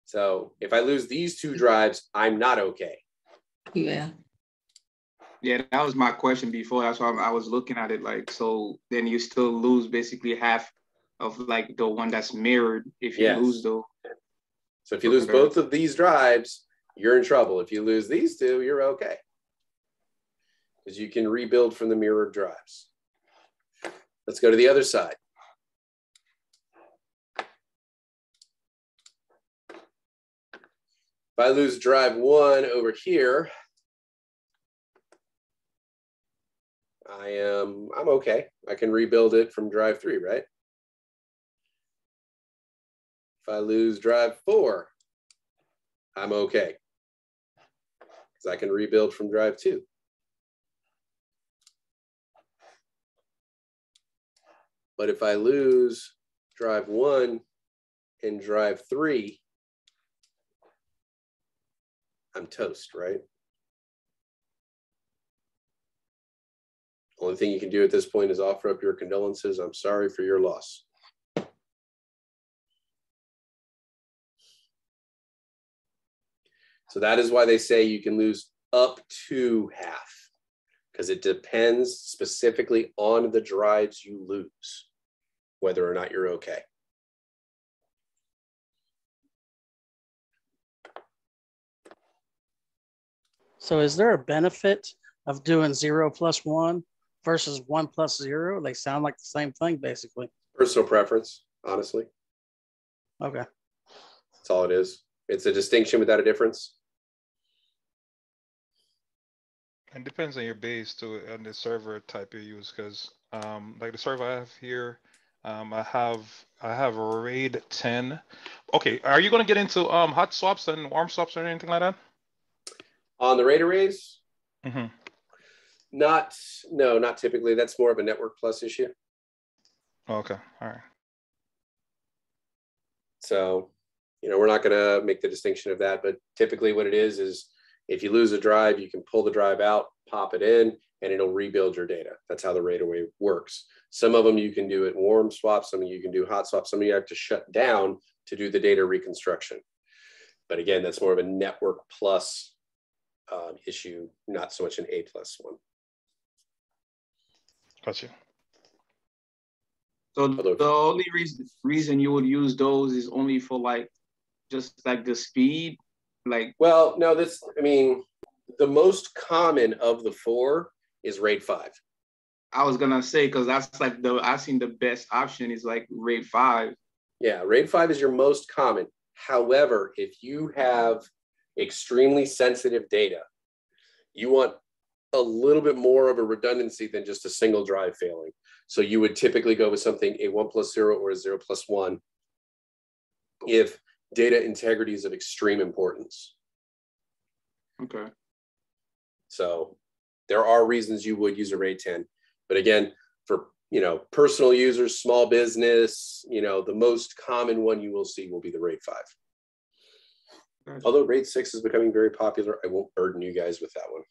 So if I lose these 2 drives, I'm not okay. Yeah. Yeah, that was my question before. That's why I was looking at it like, so then you still lose basically half of like the one that's mirrored if you lose those. So if you lose both of these drives, you're in trouble. If you lose these 2, you're okay. Because you can rebuild from the mirrored drives. Let's go to the other side. If I lose drive 1 over here, I'm okay. I can rebuild it from drive 3, right? If I lose drive 4, I'm okay. Because I can rebuild from drive 2. But if I lose drive 1 and drive 3, I'm toast, right? Only thing you can do at this point is offer up your condolences. I'm sorry for your loss. So that is why they say you can lose up to half, because it depends specifically on the drives you lose, whether or not you're okay. So is there a benefit of doing 0 plus 1 versus 1 plus 0? They sound like the same thing, basically. Personal preference, honestly. Okay. That's all it is. It's a distinction without a difference. It depends on your base too, and the server type you use, because like the server I have here, I have a RAID 10. Okay, are you going to get into hot swaps and warm swaps or anything like that? On the RAID arrays? Mm-hmm. No, not typically. That's more of a Network Plus issue. Okay, all right. So, we're not going to make the distinction of that, but typically what it is if you lose a drive, you can pull the drive out, pop it in, and it'll rebuild your data. That's how the RAID array works. Some of them you can do it warm swap, some of you can do hot swap, some of you have to shut down to do the data reconstruction. But again, that's more of a Network Plus issue, not so much an A+ one. Gotcha. So the only reason you would use those is only for just the speed, Well, no, the most common of the 4 is RAID 5. I was gonna say, because that's I've seen the best option is RAID 5. Yeah, RAID 5 is your most common. However, if you have extremely sensitive data, you want a little bit more of a redundancy than just a single drive failing. So you would typically go with something a 1 plus 0 or a 0 plus 1 if data integrity is of extreme importance. Okay. So there are reasons you would use a RAID 10. But again, for personal users, small business, the most common one you will see will be the RAID 5. Gotcha. Although RAID 6 is becoming very popular, I won't burden you guys with that one.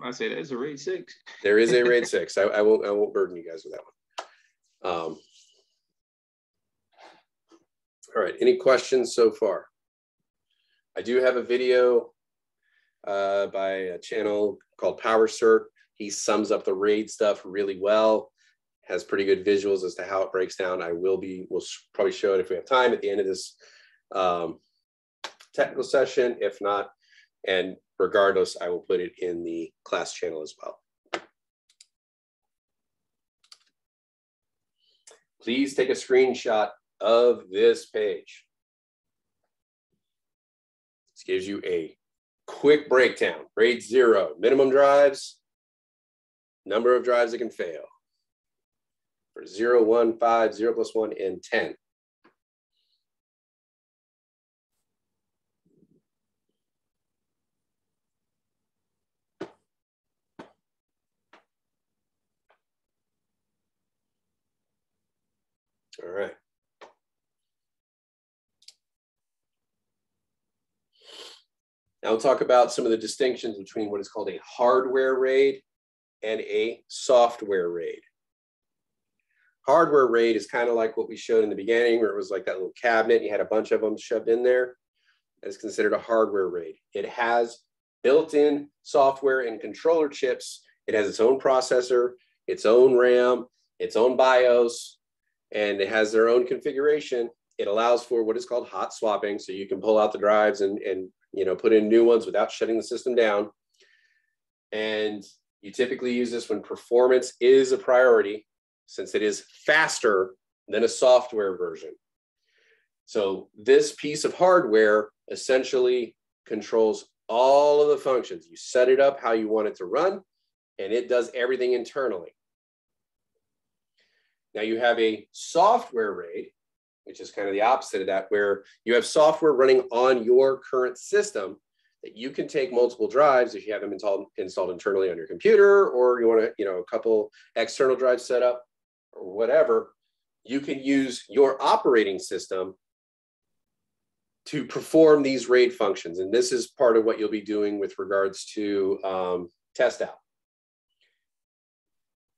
I say there's a RAID 6. There is a RAID 6. I won't burden you guys with that one. All right. Any questions so far? I do have a video by a channel called PowerCert. He sums up the RAID stuff really well. Has pretty good visuals as to how it breaks down. We'll probably show it if we have time at the end of this technical session. If not, and regardless, I will put it in the class channel as well. Please take a screenshot of this page. This gives you a quick breakdown. RAID 0, minimum drives, number of drives that can fail. For 0, 1, 5, 0 plus 1, and 10. All right. Now we'll talk about some of the distinctions between what is called a hardware RAID and a software RAID. Hardware RAID is kind of like what we showed in the beginning, where it was like that little cabinet, you had a bunch of them shoved in there. That's considered a hardware RAID. It has built-in software and controller chips. It has its own processor, its own RAM, its own BIOS, and it has their own configuration. It allows for what is called hot swapping, so you can pull out the drives and you know, put in new ones without shutting the system down. And you typically use this when performance is a priority, since it is faster than a software version. So this piece of hardware essentially controls all of the functions. You set it up how you want it to run, and it does everything internally. Now you have a software RAID, which is kind of the opposite of that, where you have software running on your current system that you can take multiple drives if you have them installed internally on your computer, or you want to, you know, a couple external drives set up or whatever. You can use your operating system to perform these RAID functions. And this is part of what you'll be doing with regards to test out.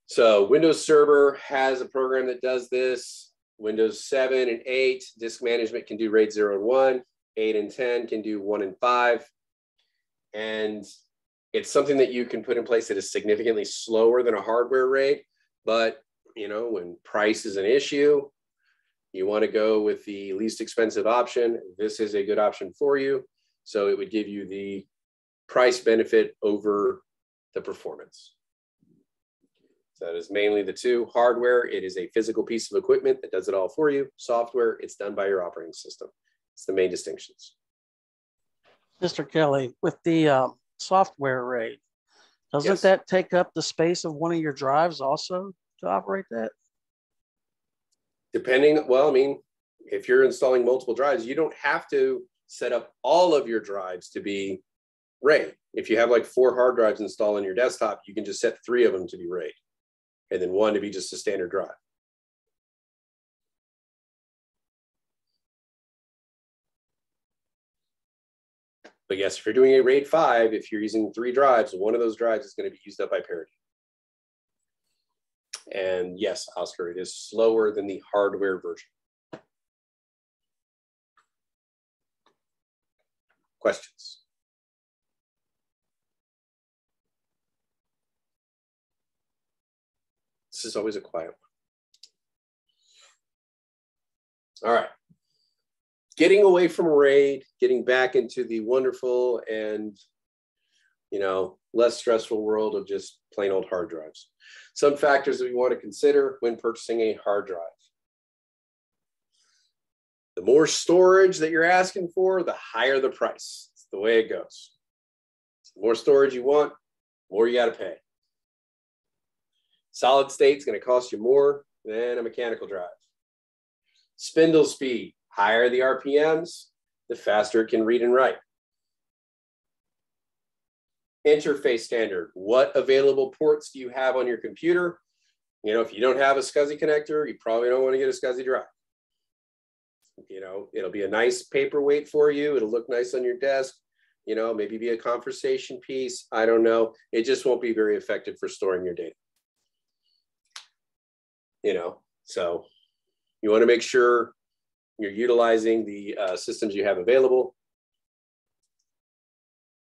So Windows Server has a program that does this. Windows 7 and 8, disk management can do RAID 0 and 1. 8 and 10 can do 1 and 5. And it's something that you can put in place that is significantly slower than a hardware RAID. But, you know, when price is an issue, you want to go with the least expensive option. This is a good option for you. So it would give you the price benefit over the performance. So that is mainly the two. Hardware, it is a physical piece of equipment that does it all for you. Software, it's done by your operating system. It's the main distinctions. Mr. Kelly, with the software RAID, doesn't that take up the space of one of your drives also to operate that? Depending, well, I mean, if you're installing multiple drives, you don't have to set up all of your drives to be RAID. If you have like 4 hard drives installed on your desktop, you can just set 3 of them to be RAID, and then 1 to be just a standard drive. But yes, if you're doing a RAID 5, if you're using 3 drives, one of those drives is going to be used up by parity. And yes, Oscar, it is slower than the hardware version. Questions? This is always a quiet one. All right. Getting away from RAID, getting back into the wonderful and, you know, less stressful world of just plain old hard drives. Some factors that we want to consider when purchasing a hard drive. The more storage that you're asking for, the higher the price. It's the way it goes. The more storage you want, the more you got to pay. Solid state is going to cost you more than a mechanical drive. Spindle speed, higher the RPMs, the faster it can read and write. Interface standard, what available ports do you have on your computer? You know, if you don't have a Scuzzy connector, you probably don't want to get a Scuzzy drive. You know, it'll be a nice paperweight for you. It'll look nice on your desk. You know, maybe be a conversation piece. I don't know. It just won't be very effective for storing your data. You know, so you want to make sure you're utilizing the systems you have available.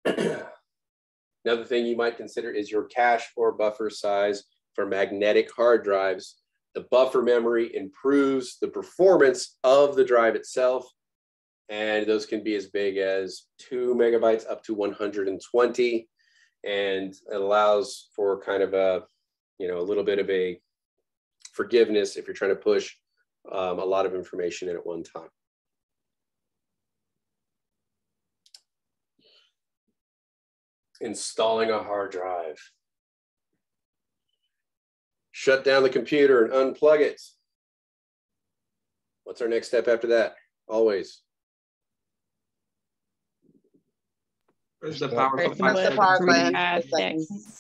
Another thing you might consider is your cache or buffer size for magnetic hard drives. The buffer memory improves the performance of the drive itself, and those can be as big as 2 megabytes up to 120, and it allows for kind of a, you know, a little bit of a forgiveness if you're trying to push a lot of information in at one time. Installing a hard drive. Shut down the computer and unplug it. What's our next step after that? Always. Press the power for 5 Press the seconds. power button for 5 seconds.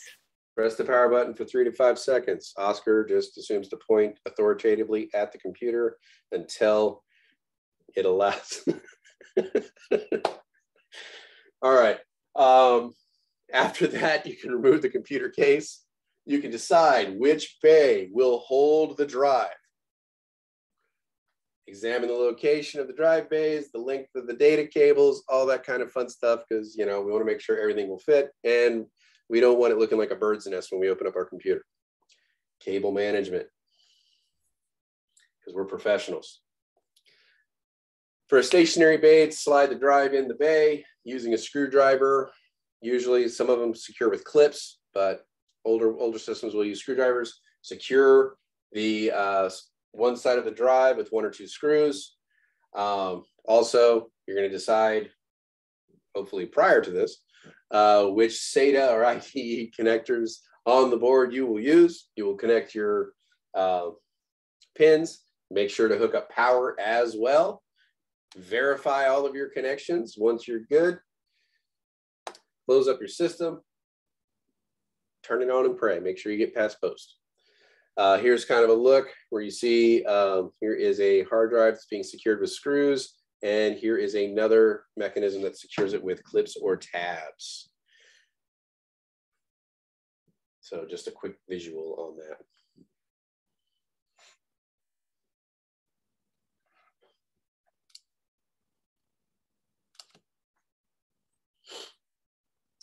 Press the power button for 3 to 5 seconds. Oscar just assumes to point authoritatively at the computer until it allows. All right. After that, you can remove the computer case. You can decide which bay will hold the drive. Examine the location of the drive bays, the length of the data cables, all that kind of fun stuff, because we want to make sure everything will fit, and we don't want it looking like a bird's nest when we open up our computer. Cable management, because we're professionals. For a stationary bay, slide the drive in the bay using a screwdriver. Usually some of them secure with clips, but older systems will use screwdrivers. Secure the one side of the drive with 1 or 2 screws. Also, you're going to decide, hopefully prior to this, which SATA or Ide connectors on the board you will use. You will connect your pins. Make sure to hook up power as well. Verify all of your connections. Once you're good, close up your system, turn it on and pray. Make sure you get past post. Here's kind of a look where you see here is a hard drive that's being secured with screws, and here is another mechanism that secures it with clips or tabs. So just a quick visual on that.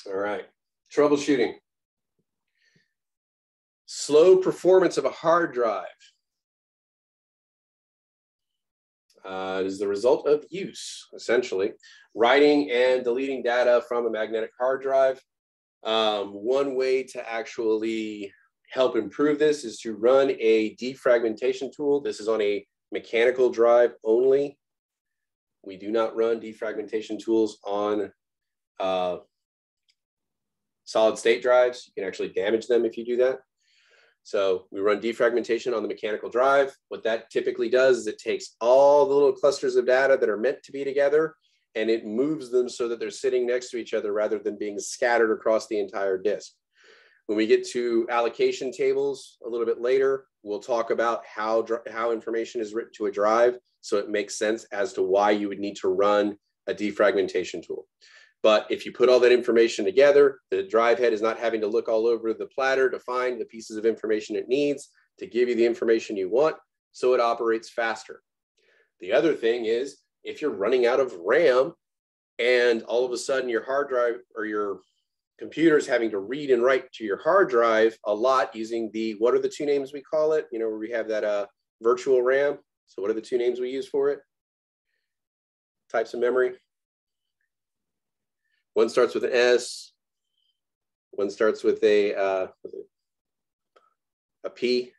All right, troubleshooting. Slow performance of a hard drive is the result of use, essentially. Writing and deleting data from a magnetic hard drive. One way to actually help improve this is to run a defragmentation tool. This is on a mechanical drive only. We do not run defragmentation tools on solid state drives. You can actually damage them if you do that. So we run defragmentation on the mechanical drive. What that typically does is it takes all the little clusters of data that are meant to be together, and it moves them so that they're sitting next to each other rather than being scattered across the entire disk. When we get to allocation tables a little bit later, we'll talk about how information is written to a drive, so it makes sense as to why you would need to run a defragmentation tool. But if you put all that information together, the drive head is not having to look all over the platter to find the pieces of information it needs to give you the information you want, so it operates faster. The other thing is, if you're running out of RAM and all of a sudden your hard drive or your computer is having to read and write to your hard drive a lot using the, what are the 2 names we call it? Where we have that virtual RAM. So what are the 2 names we use for it? Types of memory. One starts with an S, one starts with a P.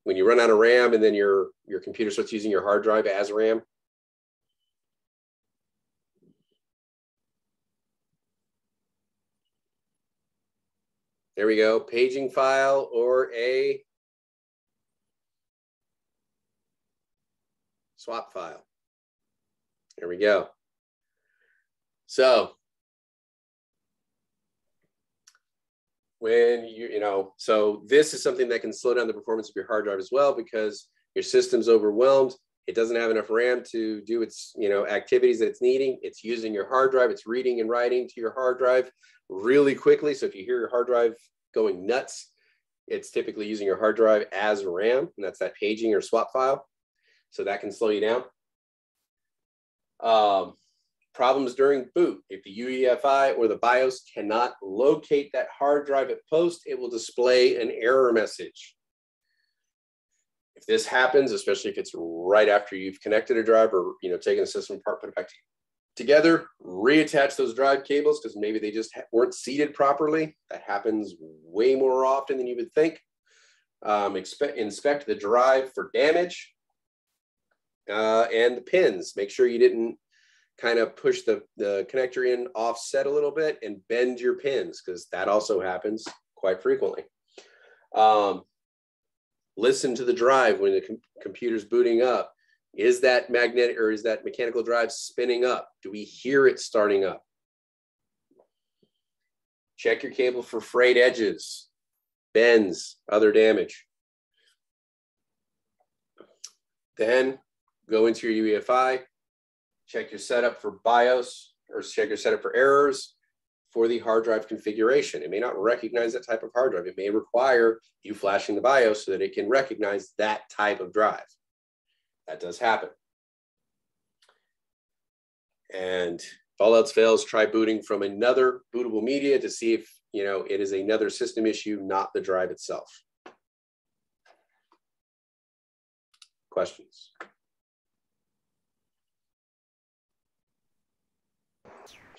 When you run out of RAM and then your computer starts using your hard drive as RAM. There we go, paging file or a swap file. There we go. So when so this is something that can slow down the performance of your hard drive as well, because your system's overwhelmed. It doesn't have enough RAM to do its activities that it's needing. It's using your hard drive. It's reading and writing to your hard drive really quickly. So if you hear your hard drive going nuts, it's typically using your hard drive as RAM, and that's that paging or swap file. So that can slow you down. Problems during boot. If the UEFI or the BIOS cannot locate that hard drive at post, it will display an error message. If this happens, especially if it's right after you've connected a drive or taken the system apart, put it back together, reattach those drive cables because maybe they just weren't seated properly. That happens way more often than you would think. Inspect the drive for damage and the pins. Make sure you didn't kind of push the connector in offset a little bit and bend your pins, because that also happens quite frequently. Listen to the drive when the computer's booting up. Is that magnetic or is that mechanical drive spinning up? Do we hear it starting up? Check your cable for frayed edges, bends, other damage. Then go into your UEFI, check your setup for BIOS, or check your setup for errors for the hard drive configuration. It may not recognize that type of hard drive. It may require you flashing the BIOS so that it can recognize that type of drive. That does happen. And if all else fails, try booting from another bootable media to see if it is another system issue, not the drive itself. Questions?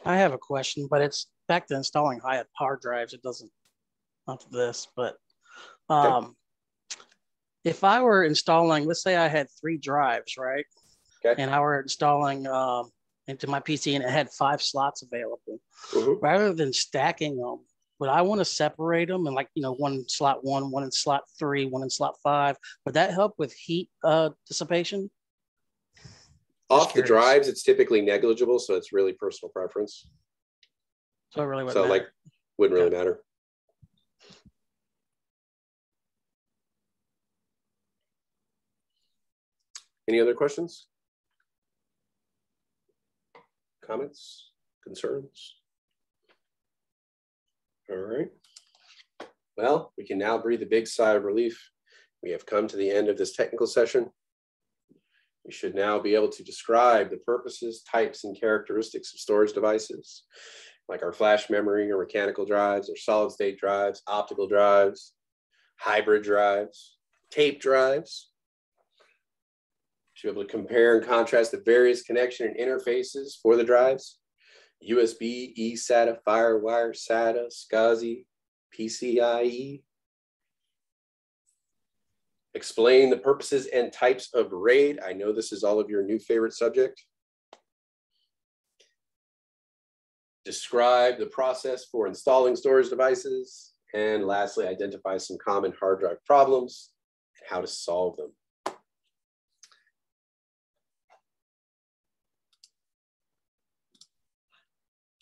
I have a question, but it's back to installing hard drives. It doesn't, not this, but if I were installing, let's say I had 3 drives, right? Okay. And I were installing into my PC and it had 5 slots available. Rather than stacking them, would I want to separate them and one in slot 1, one in slot 3, one in slot 5? Would that help with heat dissipation? Off the drives, it's typically negligible, so it's really personal preference. So it really wouldn't matter. Wouldn't really matter. Any other questions? Comments? Concerns? All right. Well, we can now breathe a big sigh of relief. We have come to the end of this technical session. We should now be able to describe the purposes, types, and characteristics of storage devices, like our flash memory or mechanical drives or solid state drives, optical drives, hybrid drives, tape drives. Should be able to compare and contrast the various connection and interfaces for the drives: USB, eSATA, FireWire, SATA, Scuzzy, PCIe. Explain the purposes and types of RAID. I know this is all of your new favorite subject. Describe the process for installing storage devices. And lastly, identify some common hard drive problems and how to solve them.